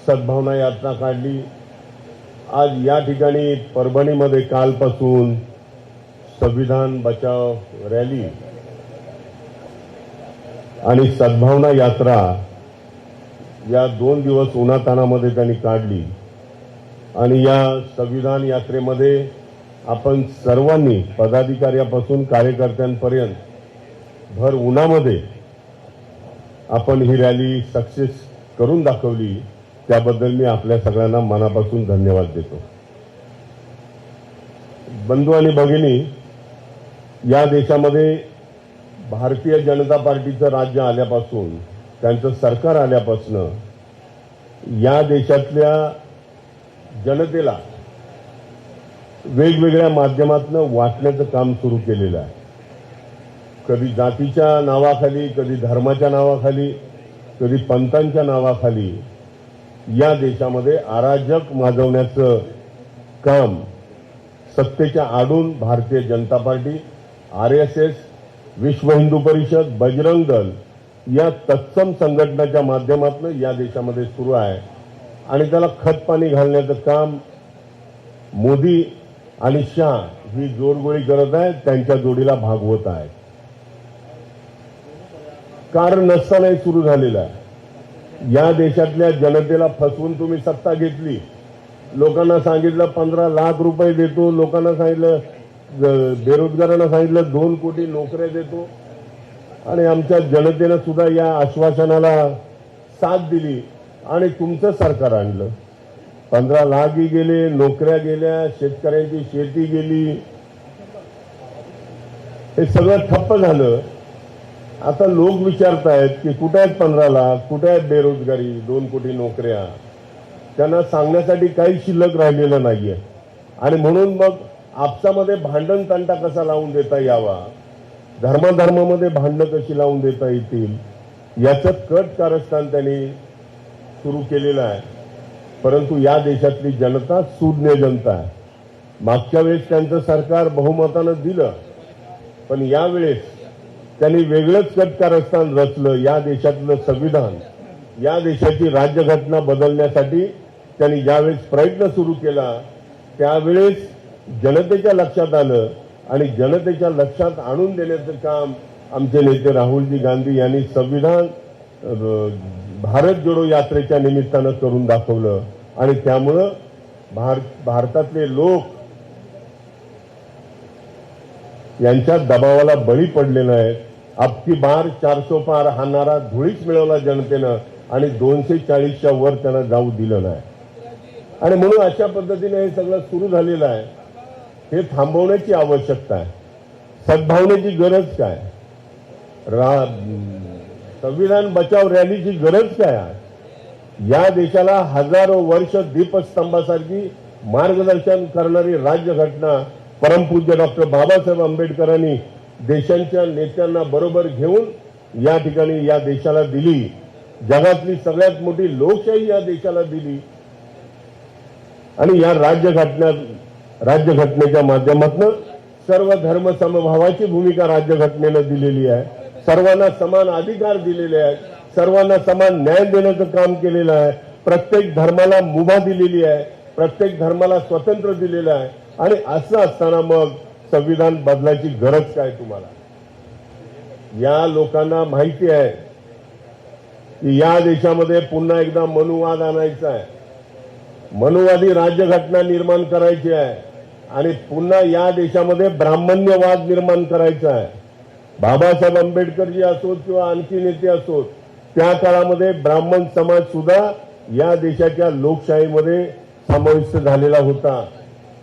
सद्भावना यात्रा काढली। आज या ठिकाणी परभणीमध्ये कालपासून संविधान बचाव रॅली आणि सद्भावना यात्रा या 2 दिवस उन्हातानामध्ये त्यांनी काढली आणि या संविधान यात्रेमध्ये आपण सर्वांनी पदाधिकाऱ्यापासून कार्यकर्त्यांपर्यंत भर उन्हामध्ये आपण ही रॅली सक्सेस करून दाखवली, त्याबद्दल मी आपल्या सगळ्यांना मनापासून धन्यवाद देतो। बंधू आणि भगिनी, या देशामध्ये भारतीय जनता पार्टीचं राज्य आल्यापासून, त्यांचं सरकार आल्यापासून या देशातल्या जनतेला वेगवेगळ्या माध्यमातून वाटण्याचं काम सुरू केलेलं आहे. कधी जातीच्या नावाखाली, कधी धर्माच्या नावाखाली, कधी पंथांच्या नावाखाली या देशामध्ये अराजक माजवण्याचं काम सत्तेच्या आडून भारतीय जनता पार्टी, RSS, विश्व हिंदू परिषद, बजरंग दल या तत्सम संघटनाच्या माध्यमातून या देशामध्ये सुरू आहे. आणि त्याला खतपाणी घालण्याचं काम मोदी आणि शाह ही जोडगोळी करत आहेत, त्यांच्या जोडीला भागवत आहेत. कारण नसतानाही सुरू झालेलं आहे. या देशातल्या जनतेला फसवून तुम्ही सत्ता घेतली. लोकांना सांगितलं 15 लाख रुपये देतो, लोकांना सांगितलं, बेरोजगारांना सांगितलं 2 कोटी नोकऱ्या देतो, आणि आमच्या जनतेनं सुद्धा या आश्वासनाला साथ दिली आणि तुमचं सरकार आणलं. 15 लाखही गेले, नोकऱ्या गेल्या, शेतकऱ्यांची शेती गेली, हे सगळं ठप्प झालं. आता लोक विचारतायत की कुठे आहेत 15 लाख, कुठे आहेत बेरोजगारी, 2 कोटी नोकऱ्या. त्यांना सांगण्यासाठी काही शिल्लक राहिलेलं नाहीये. आणि म्हणून मग आपसामध्ये भांडण तंटा कसा लावून देता यावा, धर्माधर्मामध्ये भांडणं कशी लावून देता येतील, याचं कट कारस्थान त्यांनी सुरू केलेलं आहे. परंतु या देशातली जनता सूज्ञ जनता आहे. मागच्या वेळेस त्यांचं सरकार बहुमतानं दिलं, पण यावेळेस त्यांनी वेगळंच कट कारस्थान रचलं. या देशातलं संविधान, या देशाची राज्यघटना बदलण्यासाठी त्यांनी ज्यावेळेस प्रयत्न सुरू केला, त्यावेळेस जनतेच्या लक्षात आलं आणि जनतेच्या लक्षात आणून देण्याचं काम आमचे नेते राहुलजी गांधी यांनी संविधान भारत जोडो यात्रेच्या निमित्तानं करून दाखवलं. आणि त्यामुळं भारतातले लोक यांच्या दबावाला बळी पडले नाहीत. अबकी बार 400 पार हा नारा धुळीच मिळवला जनतेनं आणि 240च्या वर त्यांना जाऊ दिलं नाही. आणि म्हणून अशा पद्धतीने हे सगळं सुरू झालेलं आहे. हे थांबवण्याची आवश्यकता आहे. सद्भावनेची गरज काय, संविधान बचाव रॅलीची गरज काय आहे. या देशाला हजारो वर्ष दीपस्तंभासारखी मार्गदर्शन करणारी राज्यघटना परमपूज्य डॉक्टर बाबासाहेब आंबेडकरांनी देशांच्या नेत्यांना बरोबर घेऊन या ठिकाणी या देशाला दिली. जगातली सगळ्यात मोठी लोकशाही या देशाला दिली. आणि या राज्यघटनेच्या माध्यमातून सर्व धर्म समभावाची भूमिका राज्यघटनेनं दिलेली आहे. सर्वांना समान अधिकार दिलेले आहेत, सर्वांना समान न्याय देण्याचं काम केलेलं आहे. प्रत्येक धर्माला मुभा दिलेली आहे, प्रत्येक धर्माला स्वतंत्र दिलेलं आहे. आणि असं असताना मग संविधान बदलायची गरज काय तुम्हाला. या लोकांना माहिती आहे की या देशामध्ये पुन्हा एकदा मनुवाद आणायचा आहे, मनुवादी राज्यघटना निर्माण करायची आहे आणि पुन्हा या देशामध्ये ब्राह्मण्यवाद निर्माण करायचा आहे. बाबासाहेब आंबेडकरजी असोत किंवा आणखी नेते असोत, त्या काळामध्ये ब्राह्मण समाज सुद्धा या देशाच्या लोकशाहीमध्ये समाविष्ट झालेला होता,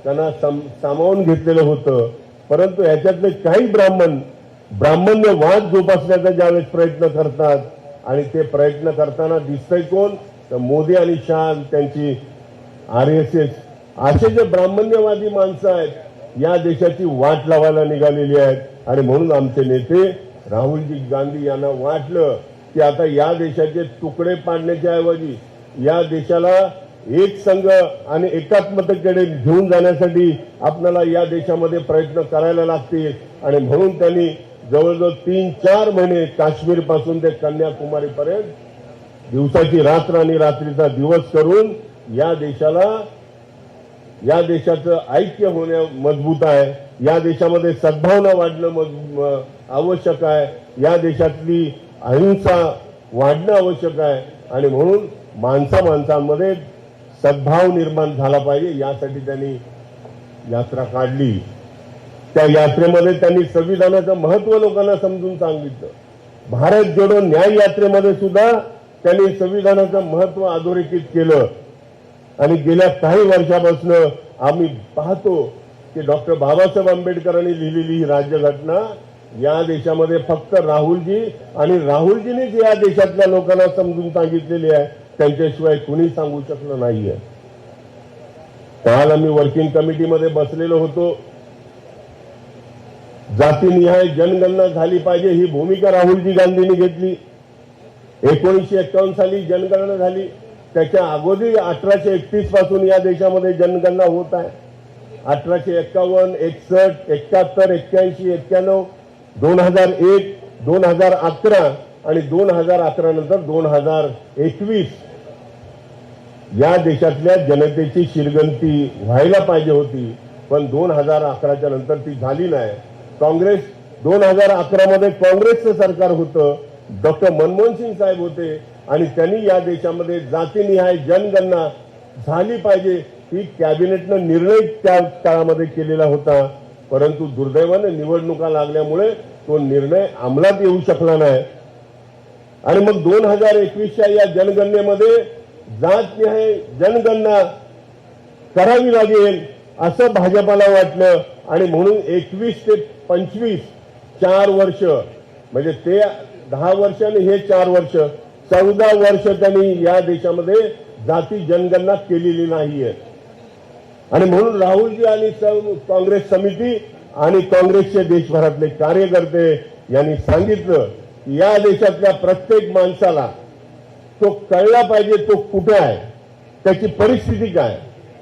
त्यांना सामावून घेतलेलं होतं. परंतु याच्यातले काही ब्राह्मण्यवाद जोपासण्याचा ज्यावेळेस प्रयत्न करतात आणि ते प्रयत्न करताना दिसतंय कोण, तर मोदी आणि शाह, त्यांची RSS असे जे ब्राह्मण्यवादी माणसं आहेत या देशाची वाट लावायला निघालेली आहेत. आणि म्हणून आमचे नेते राहुलजी गांधी यांना वाटलं की आता या देशाचे तुकडे पाडण्याच्या ऐवजी या देशाला एक संघ आणि एकात्मतेकडे घेऊन जाण्यासाठी आपल्याला या देशामध्ये प्रयत्न करायला लागतील. आणि म्हणून त्यांनी जवळजवळ 3-4 महिने काश्मीर पासून ते कन्याकुमारीपर्यंत दिवसाची रात्र आणि रात्रीचा दिवस करून या देशाचं ऐक्य होणे मजबूत आहे. या देशामध्ये सद्भावना वाढणं आवश्यक आहे. या देशातली अहिंसा वाढणं आवश्यक आहे. आणि म्हणून माणसामध्ये सद्भाव निर्माण झाला पाहिजे, यासाठी त्यांनी यात्रा काढली. त्या यात्रेमध्ये त्यांनी संविधानाचं महत्व लोकांना समजून सांगितलं. भारत जोडो न्याय यात्रेमध्ये सुद्धा त्यांनी संविधानाचं महत्व अधोरेखित केलं. आणि गेल्या काही वर्षापासून आम्ही पाहतो की डॉक्टर बाबासाहेब आंबेडकरांनी लिहिलेली ही राज्यघटना या देशामध्ये फक्त राहुलजी आणि राहुलजींनीच या देशातल्या लोकांना समजून सांगितलेली आहे, त्यांच्याशिवाय कुणी सांगू शकलं नाहीये. काल आम्ही वर्किंग कमिटीमध्ये बसलेलो होतो. जातीनिहाय जनगणना झाली पाहिजे ही भूमिका राहुलजी गांधींनी घेतली. 1951 साली जनगणना झाली. त्याच्या अगोदर 1831 पासून या देशामध्ये जनगणना होत आहे. 1851, 61, 71, 81, 91, 2001, 2011 आणि 2011 नंतर 2021 या देशातल्या जनतेची शिरगंती व्हायला पाहिजे होती, पण 2011च्या नंतर ती झाली नाही. काँग्रेस 2011 मध्ये काँग्रेसचं सरकार होतं, डॉक्टर मनमोहन सिंग साहेब होते आणि त्यांनी या देशामध्ये जातीनिहाय जनगणना झाली पाहिजे ही कॅबिनेटनं निर्णय त्या काळामध्ये केलेला होता. परंतु दुर्दैवानं निवडणुका लागल्यामुळे तो निर्णय अंमलात येऊ शकला नाही. आणि मग 2021च्या या जनगणनेमध्ये जातनिहाय जनगणना करावी लागेल असं भाजपाला वाटलं आणि म्हणून 21 ते 25 4 वर्ष म्हणजे ते 10 वर्ष आणि हे 4 वर्ष 14 वर्ष त्यांनी या देशामध्ये जाती जनगणना केलेली नाहीये. आणि म्हणून राहुलजी आणि काँग्रेस समिती आणि काँग्रेसचे देशभरातले कार्यकर्ते यांनी सांगितलं की या देशातल्या प्रत्येक माणसाला तो कळला पाहिजे तो कुठे आहे, त्याची परिस्थिती काय,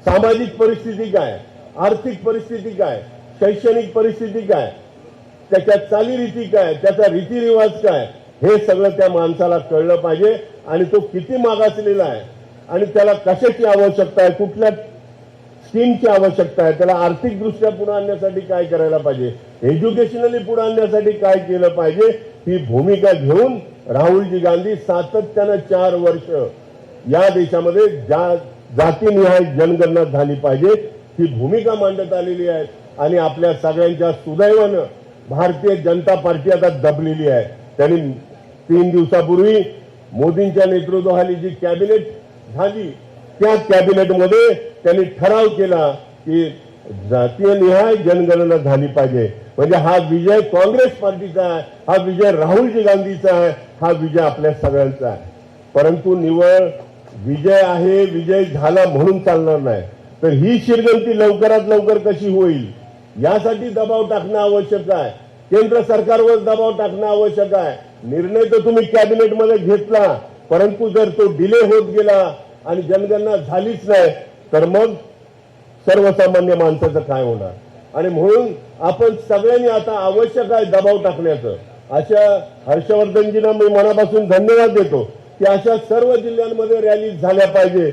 सामाजिक परिस्थिती काय, आर्थिक परिस्थिती काय, शैक्षणिक परिस्थिती काय, त्याच्या चालीरीती काय, त्याचा रीतिरिवाज काय, हे सगळं त्या माणसाला कळलं पाहिजे. आणि तो किती मागासलेला आहे आणि त्याला कशाची आवश्यकता आहे, कुठल्या स्कीमची आवश्यकता आहे, त्याला आर्थिकदृष्ट्या पुढे आणण्यासाठी काय करायला पाहिजे, एज्युकेशनली पुढे आणण्यासाठी काय केलं पाहिजे, ही भूमिका घेऊन राहुलजी गांधी सातत्यानं 4 वर्ष या देशामध्ये जातीनिहाय जनगणना झाली पाहिजे ही भूमिका मांडत आलेली आहे. आणि आपल्या सगळ्यांच्या सुदैवानं भारतीय जनता पार्टी आता दबलेली आहे. त्यांनी 3 दिवसापूर्वी मोदींच्या नेतृत्वाखाली जी कॅबिनेट झाली त्या कॅबिनेटमध्ये त्यांनी ठराव केला की जातीयनिहाय जनगणना झाली पाहिजे. म्हणजे हा विजय काँग्रेस पार्टीचा आहे, हा विजय राहुलजी गांधीचा आहे, हा विजय आपल्या सगळ्यांचा आहे. परंतु निवळ विजय आहे, विजय झाला म्हणून चालणार नाही. तर ही शिरगंती लवकरात लवकर कशी होईल यासाठी दबाव टाकणं आवश्यक आहे. केंद्र सरकारवर दबाव टाकणं आवश्यक आहे. निर्णय तर तुम्ही कॅबिनेटमध्ये घेतला, परंतु जर तो डिले होत गेला आणि जनगणना झालीच नाही तर मग सर्वसामान्य माणसाचं काय होणार. आणि म्हणून आपण सगळ्यांनी आता आवश्यक आहे दबाव टाकण्याचं. अशा हर्षवर्धनजींना मी मनापासून धन्यवाद देतो की अशा सर्व जिल्ह्यांमध्ये रॅली झाल्या पाहिजे.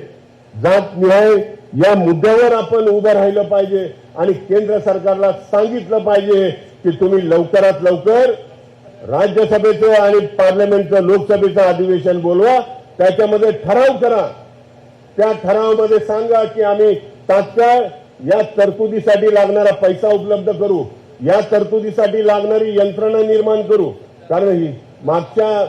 जातनिहाय या मुद्द्यावर आपण उभं राहिलं पाहिजे आणि केंद्र सरकारला सांगितलं पाहिजे की तुम्ही लवकरात लवकर राज्यसभेचं आणि पार्लमेंटचं लोकसभेचं अधिवेशन बोलवा, त्याच्यामध्ये ठराव करा. त्या ठरावामध्ये सांगा की आम्ही तात्काळ या तरतुदीसाठी लागणारा पैसा उपलब्ध करू, या तरतुदीसाठी लागणारी यंत्रणा निर्माण करू. कारण ही मागच्या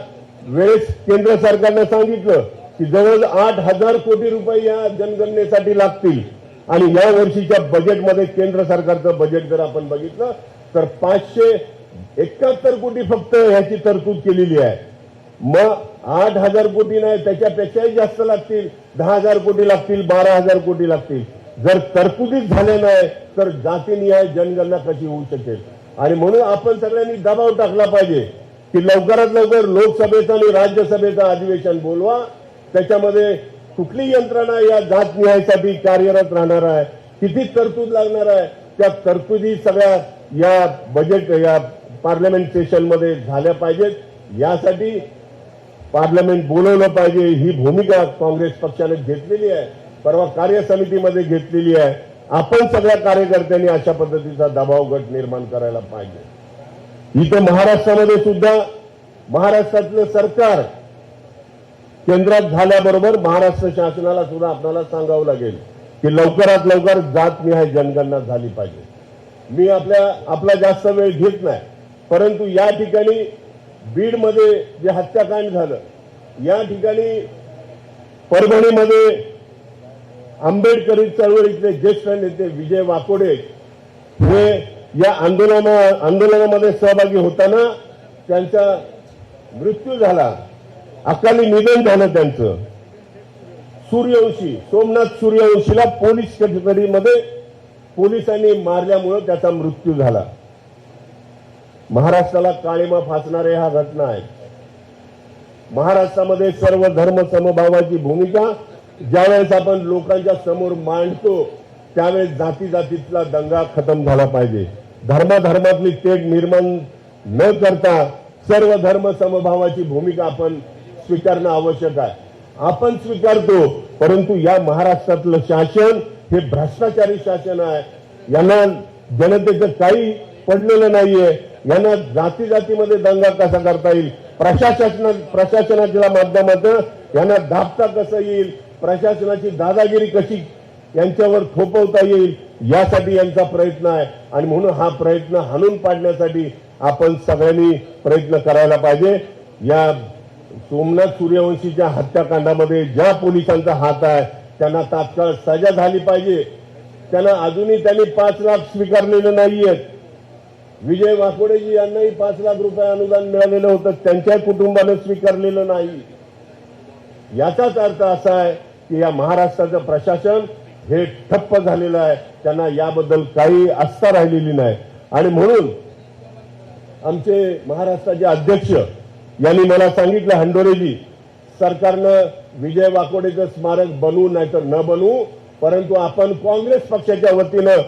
वेळेस केंद्र सरकारनं सांगितलं की जवळ 8,000 कोटी रुपये या जनगणनेसाठी लागतील आणि या वर्षीच्या बजेटमध्ये केंद्र सरकारचं बजेट जर आपण बघितलं तर 571 कोटी फक्त ह्याची तरतूद केलेली आहे. मग 8,000 कोटी नाही, त्याच्यापेक्षाही जास्त लागतील, 10,000 कोटी लागतील, 12,000 कोटी लागतील. जर तरतुदीच झाले नाही तर जातीनिहाय जनगणना कशी होऊ शकेल. आणि म्हणून आपण सगळ्यांनी दबाव टाकला पाहिजे की लवकरात लवकर लोकसभेचं आणि राज्यसभेचं अधिवेशन बोलवा. त्याच्यामध्ये कुठली यंत्रणा या जातनिहायसाठी कार्यरत राहणार आहे, किती तरतूद लागणार आहे, त्या तरतुदी सगळ्या या बजेट या पार्लमेंट सेशनमध्ये झाल्या पाहिजेत. यासाठी पार्लमेंट बोलवलं पाहिजे. ही भूमिका काँग्रेस पक्षाने घेतलेली आहे, परवा कार्य समितीमध्ये घेतलेली आहे. आपण सगळ्या कार्यकर्त्यांनी अशा पद्धतीचा दबाव गट निर्माण करायला पाहिजे. इथं महाराष्ट्रामध्ये सुद्धा महाराष्ट्रातलं सरकार केंद्रात झाल्याबरोबर महाराष्ट्र शासनाला सुद्धा आपल्याला सांगावं लागेल की लवकरात लवकर जातनिहाय जनगणना झाली पाहिजे. मी आपला जास्त वेळ घेत नाही, परंतु या ठिकाणी बीडमध्ये जे हत्याकांड झालं, या ठिकाणी परभणीमध्ये आंबेडकरी चळवळीतले ज्येष्ठ नेते विजय वाकोडे हे या आंदोलनामध्ये सहभागी होताना त्यांचा मृत्यू झाला, अकाली निधन झालं त्यांचं. सूर्यवंशी, सोमनाथ सूर्यवंशीला पोलीस कस्टडीमध्ये पोलिसांनी मारल्यामुळे त्याचा मृत्यू झाला. महाराष्ट्राला काळिमा फासणाऱ्या ह्या घटना आहेत. महाराष्ट्रामध्ये सर्व धर्म समभावाची भूमिका ज्यावेळेस आपण लोकांच्या समोर मांडतो त्यावेळेस जाती जातीतला दंगा खतम झाला पाहिजे. धर्माधर्मातली तेढ निर्माण न करता सर्व धर्म समभावाची भूमिका आपण स्वीकारणं आवश्यक आहे. आपण स्वीकारतो, परंतु या महाराष्ट्रातलं शासन हे भ्रष्टाचारी शासन आहे. यांना जनतेचं काही पडलेलं नाहीये. यांना जाती जातीमध्ये दंगा कसा करता येईल, प्रशासनाच्या माध्यमातून यांना दाबता कसं येईल, प्रशासनाची दादागिरी कशी यांच्यावर थोपवता येईल, यासाठी यांचा प्रयत्न आहे. आणि म्हणून हा प्रयत्न हाणून पाडण्यासाठी आपण सगळ्यांनी प्रयत्न करायला पाहिजे. या सोमनाथ सूर्यवंशीच्या हत्याकांडामध्ये ज्या पोलिसांचा हात आहे त्यांना तात्काळ सजा झाली पाहिजे. त्यांना अजूनही त्यांनी 5 लाख स्वीकारलेले नाहीयेत. विजय वाकोडेजी यांनाही 5 लाख रुपये अनुदान मिळालेलं होतं, त्यांच्या कुटुंबाने स्वीकारलेलं नाही. याचाच अर्थ असा आहे की या महाराष्ट्राचं प्रशासन हे ठप्प झालेलं आहे. त्यांना याबद्दल काही आस्था राहिलेली नाही. आणि म्हणून आमचे महाराष्ट्राचे अध्यक्ष यांनी मला सांगितलं, हंडोरेजी, सरकारनं विजय वाकोडेचं स्मारक बनवू नाहीतर न बनवू, परंतु आपण काँग्रेस पक्षाच्या वतीनं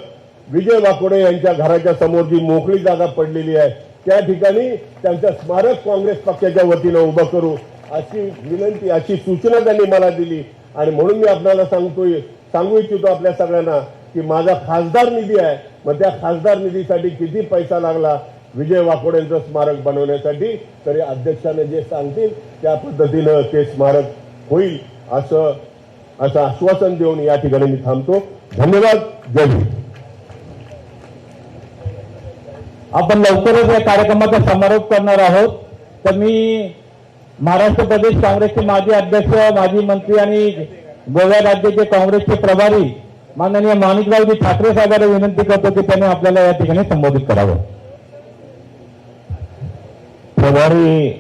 विजय वाकोडे यांच्या घराच्या समोर जी मोकळी जागा पडलेली आहे त्या ठिकाणी त्यांचं स्मारक काँग्रेस पक्षाच्या वतीनं उभं करू, अशी विनंती, अशी सूचना त्यांनी मला दिली. आणि म्हणून मी आपल्याला सांगू इच्छितो आपल्या सगळ्यांना की माझा खासदार निधी आहे, मग त्या खासदार निधीसाठी किती पैसा लागला विजय वाकोडेंचं स्मारक बनवण्यासाठी, तरी अध्यक्षाने जे सांगतील त्या पद्धतीनं ते स्मारक होईल असं आश्वासन देऊन या ठिकाणी मी थांबतो. धन्यवाद. जय हिंद. आपण लवकरच या कार्यक्रमाचा समारोप करणार आहोत. तर मी महाराष्ट्र प्रदेश काँग्रेसचे माजी अध्यक्ष, माजी मंत्री आणि गोवा राज्याचे काँग्रेसचे प्रभारी माननीय माणिकरावजी ठाकरे साहेबांना विनंती करतो की त्यांनी आपल्याला या ठिकाणी संबोधित करावं. प्रभारी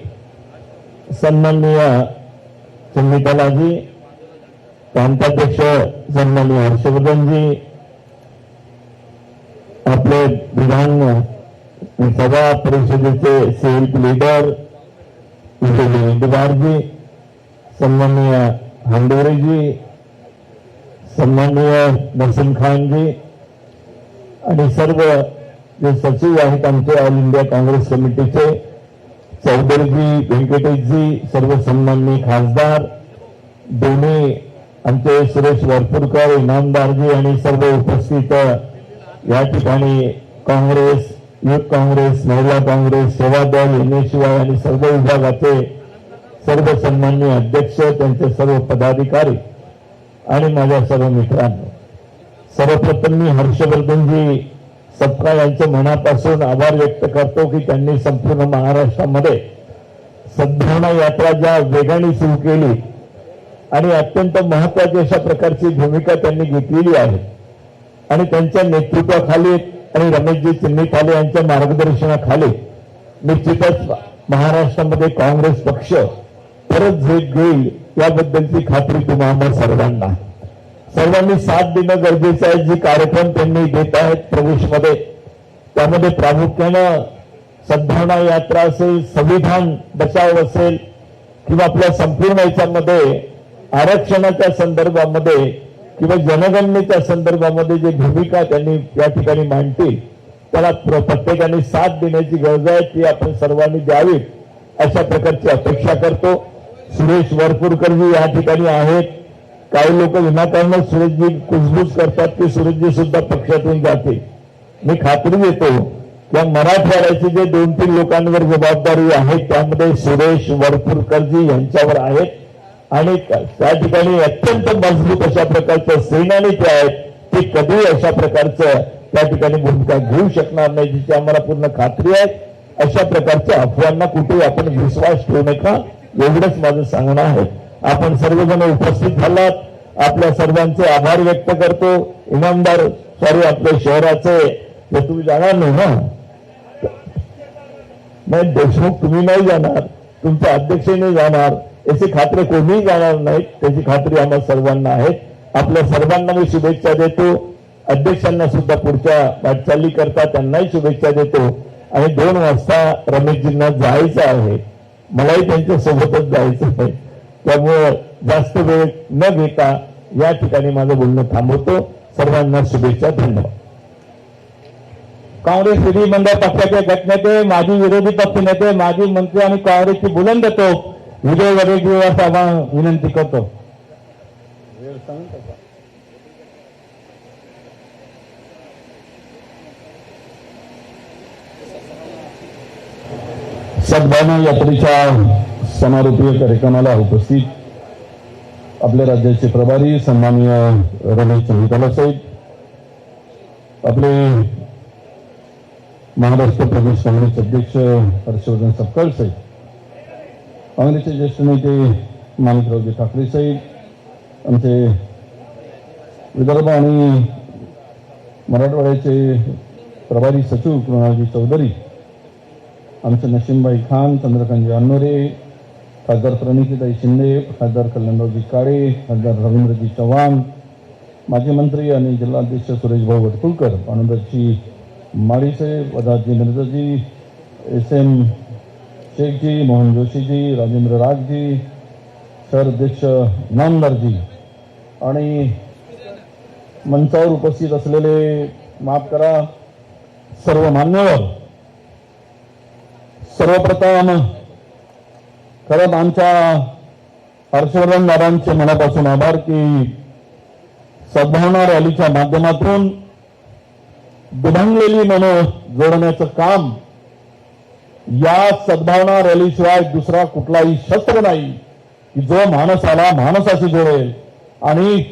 सन्माननीय संगीतालाजी, प्रांताध्यक्ष सन्माननीय हर्षवर्धनजी, आपले विधान सभा परिषदेचे सिव्हिल लीडर इंदुबारजी, सन्माननीय हंडोरेजी, सन्माननीय नसीम खानजी आणि सर्व जे सचिव आहेत आमचे ऑल इंडिया काँग्रेस कमिटीचे, चौधरीजी, व्यंकटेशजी, सर्व सन्माननीय खासदार, दोन्ही आमचे सुरेश वरपुडकर, इनामदारजी आणि सर्व उपस्थित या ठिकाणी काँग्रेस, युथ काँग्रेस, महिला काँग्रेस, सेवा दल, एनएसयूआय आणि सर्व विभागाचे सर्व सन्माननीय अध्यक्ष, त्यांचे सर्व पदाधिकारी आणि माझ्या सर्व मित्रांनो, सर्वप्रथम मी हर्षवर्धनजी सप्रा यांचे मनापासून आभार व्यक्त करतो की त्यांनी संपूर्ण महाराष्ट्रामध्ये सद्भावना यात्रा ज्या वेगाने सुरू केली आणि अत्यंत महत्वाची अशा प्रकारची भूमिका त्यांनी घेतलेली आहे. आणि त्यांच्या नेतृत्वाखाली आणि रमेशजी चिन्नीथाले यांच्या मार्गदर्शनाखाली निश्चितच महाराष्ट्रामध्ये काँग्रेस पक्ष परत झेप घेईल याबद्दलची खात्री तुम्हाला सर्वांनी साथ देणं गरजेचं आहे. जी कार्यक्रम त्यांनी देत आहेत प्रदेशमध्ये त्यामध्ये प्रामुख्यानं सद्भावना यात्रा असेल, संविधान बचाव असेल किंवा आपल्या संपूर्ण याच्यामध्ये आरक्षणाच्या संदर्भामध्ये किंवा जनगणनेच्या संदर्भामध्ये जी भूमिका त्यांनी या ठिकाणी मांडतील त्याला प्रत्येकाने साथ देण्याची गरज आहे, ती आपण सर्वांनी द्यावी अशा प्रकारची अपेक्षा करतो. सुरेश वरपुडकरजी या ठिकाणी आहेत. काही लोक विनाकारण सुरेशजी कुजबूज करतात की सुरेशजी सुद्धा पक्षातून जातील. मी खात्री देतो की मराठवाड्याचे जे 2-3 लोकांवर जबाबदारी आहे त्यामध्ये सुरेश वरपुडकरजी यांच्यावर आहेत आणि त्या ठिकाणी अत्यंत मजबूत अशा प्रकारचं सेनानी ते आहेत. ते कधी अशा प्रकारचं त्या ठिकाणी भूमिका घेऊ शकणार नाही जिची आम्हाला पूर्ण खात्री आहे. अशा प्रकारच्या अफवांना कुठेही आपण विश्वास ठेवू नका, एवढंच माझं सांगणं आहे. आपण सर्वजण उपस्थित झालात, आपल्या सर्वांचे आभार व्यक्त करतो. इनामदार आपल्या शहराचे तर तुम्ही जाणार नाही ना? नाही, देशमुख तुम्ही नाही जाणार, तुमचे अध्यक्ष नाही जाणार, याची खात्री कोणीही जाणार नाही, त्याची खात्री आम्हा सर्वांना आहे. आपल्या सर्वांना मी शुभेच्छा देतो. अध्यक्षांना सुद्धा पुढच्या वाटचाली करता त्यांनाही शुभेच्छा देतो. आणि 2 वाजता रमेशजींना जायचं आहे, मलाही त्यांच्या सोबतच जायचं आहे. त्यामुळं जास्त वेळ न घेता या ठिकाणी माझं बोलणं थांबवतो. सर्वांना शुभेच्छा. धन्यवाद. काँग्रेस विधिमंडळ पक्षाचे गटनेते, माजी विरोधी पक्षनेते, माजी मंत्री आणि काँग्रेसची बुलंद तोफ विजय वडेट्टीवार विनंती करतो. सद्भावना यात्रेच्या समारोपीय कार्यक्रमाला उपस्थित आपल्या राज्याचे प्रभारी सन्माननीय रमेश चंद्रकाला साहेब, आपले महाराष्ट्र प्रदेश काँग्रेस अध्यक्ष हर्षवर्धन सपकाळ साहेब, काँग्रेसचे ज्येष्ठ नेते माणिकरावजी ठाकरे साहेब, आमचे विदर्भ आणि मराठवाड्याचे प्रभारी सचिव कृणालजी चौधरी, आमचे नशीमबाई खान, चंद्रकांतजी अनोरे, खासदार प्रणितीताई शिंदे, खासदार कल्याणरावजी काळे, खासदार रवींद्रजी चव्हाण, माजी मंत्री आणि जिल्हाध्यक्ष सुरेशभाऊ वटकुळकर, आनंदजी माळीसाहेब, वदाजी मिर्जाजी, SM शेखजी, मोहन जोशीजी, राजेंद्र रागजी, शहर अध्यक्ष नामदारजी आणि मंचावर उपस्थित असलेले, माफ करा, सर्व मान्यवर, सर्वप्रथम खरंच आमच्या हर्षवर्धन दादांचे मनापासून आभार की सद्भावना रॅलीच्या माध्यमातून दुभंगलेली मनं जोडण्याचं काम, या सद्भावना रॅलीशिवाय दुसरा कुठलाही शस्त्र नाही की जो माणसाला माणसाशी जोडेल आणि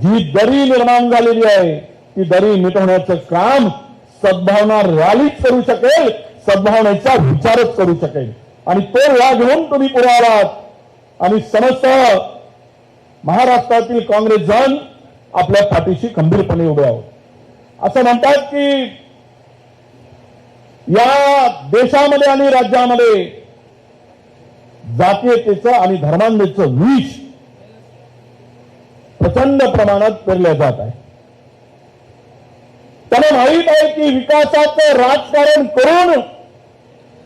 जी दरी निर्माण झालेली आहे ती दरी मिटवण्याचं काम सद्भावना रॅलीच करू शकेल, सद्भावनेचा विचारच करू शकेल. आणि तो या घेऊन तुम्ही पुढे आलात आणि समस्त महाराष्ट्रातील काँग्रेस जण आपल्या पाठीशी खंबीरपणे उभे आहोत. असं म्हणतात की या देशामध्ये आणि राज्यामध्ये जातीयतेचं आणि धर्मांधतेचं विष प्रचंड प्रमाणात पेरलं जात आहे. त्यांना माहीत आहे की विकासाचं राजकारण करून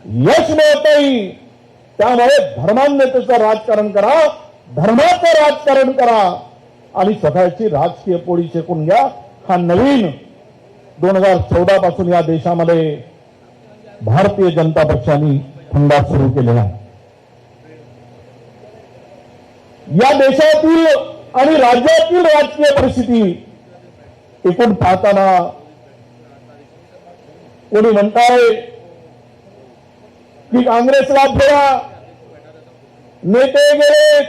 यश मिळत नाही, त्यामुळे धर्मांधतेचं राजकारण करा, धर्माचं राजकारण करा आणि स्वतःची राजकीय पोळी शेकून घ्या. हा नवीन 2014 पासून या देशामध्ये भारतीय जनता पक्षाने फंडा सुरू केलेला आहे. या देशातील आणि राज्यातील राजकीय परिस्थिती एकूण पाहताना कोणी म्हणताय की काँग्रेसला फोडा, नेते गेले,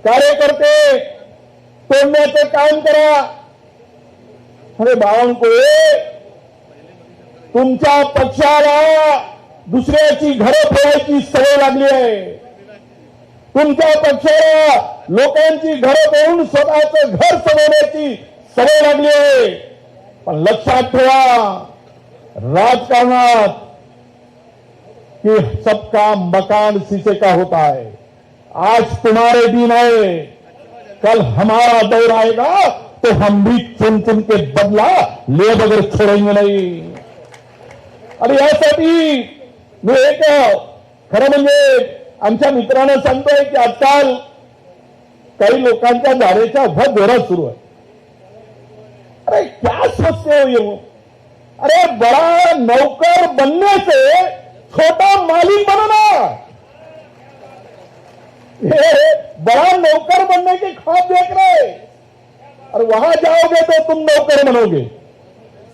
कार्यकर्ते तोडण्याचं काम करा. अरे बाळांको, तुमच्या पक्षाला दुसऱ्याची घरं फोडायची सवय लागली आहे. तुमच्या पक्षाला लोकांची घरं तोडून स्वतःचं घर सजवण्याची सवय लागली आहे. पण लक्षात ठेवा, राजकारणात कि सबका मकान शीशे का होता है. आज तुम्हारे दिन है, कल हमारा दौर आएगा तो हम भी चुन चुन के बदला ले बगैर छोड़ेंगे नहीं. आणि यासाठी मी एक खरं म्हणजे आमच्या मित्रांना सांगतोय की आजकाल काही लोकांच्या दारेच्या उभा जोरात सुरू आहे. अरे क्या सोचते हो ये? अरे बड़ा नौकर बनने से छोटा मालिक बनना, ये बड़ा नौकर बनने के ख्वाब देख रहे, और वहां जाओगे तो तुम नौकर बनोगे,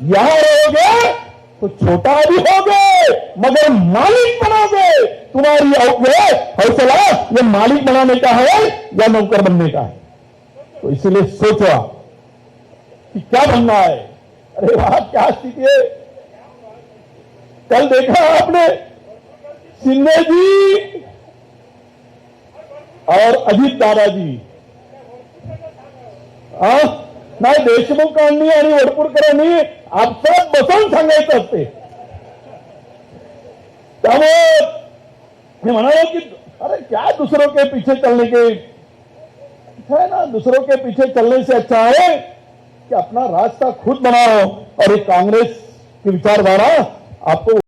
यहां रहोगे तो छोटा भी होगे मगर मालिक बनोगे. तुम्हारी हौसला ये मालिक बनाने का है या नौकर बनने का है? तो इसलिए सोचो कि क्या बनना है. अरे वाह, क्या स्थिति है. कल देखा आपने शिंदे जी और अजीत दादाजी नाही देशमुखांनी आणि वडपुडकरांनी आपसात बसून सांगायचं असते. त्यामुळे मैं म्हणालो कि अरे क्या दूसरों के पीछे चलने के है ना, दूसरों के पीछे चलने से अच्छा है कि अपना रास्ता खुद बनाओ. और ये कांग्रेस की विचारधारा आपको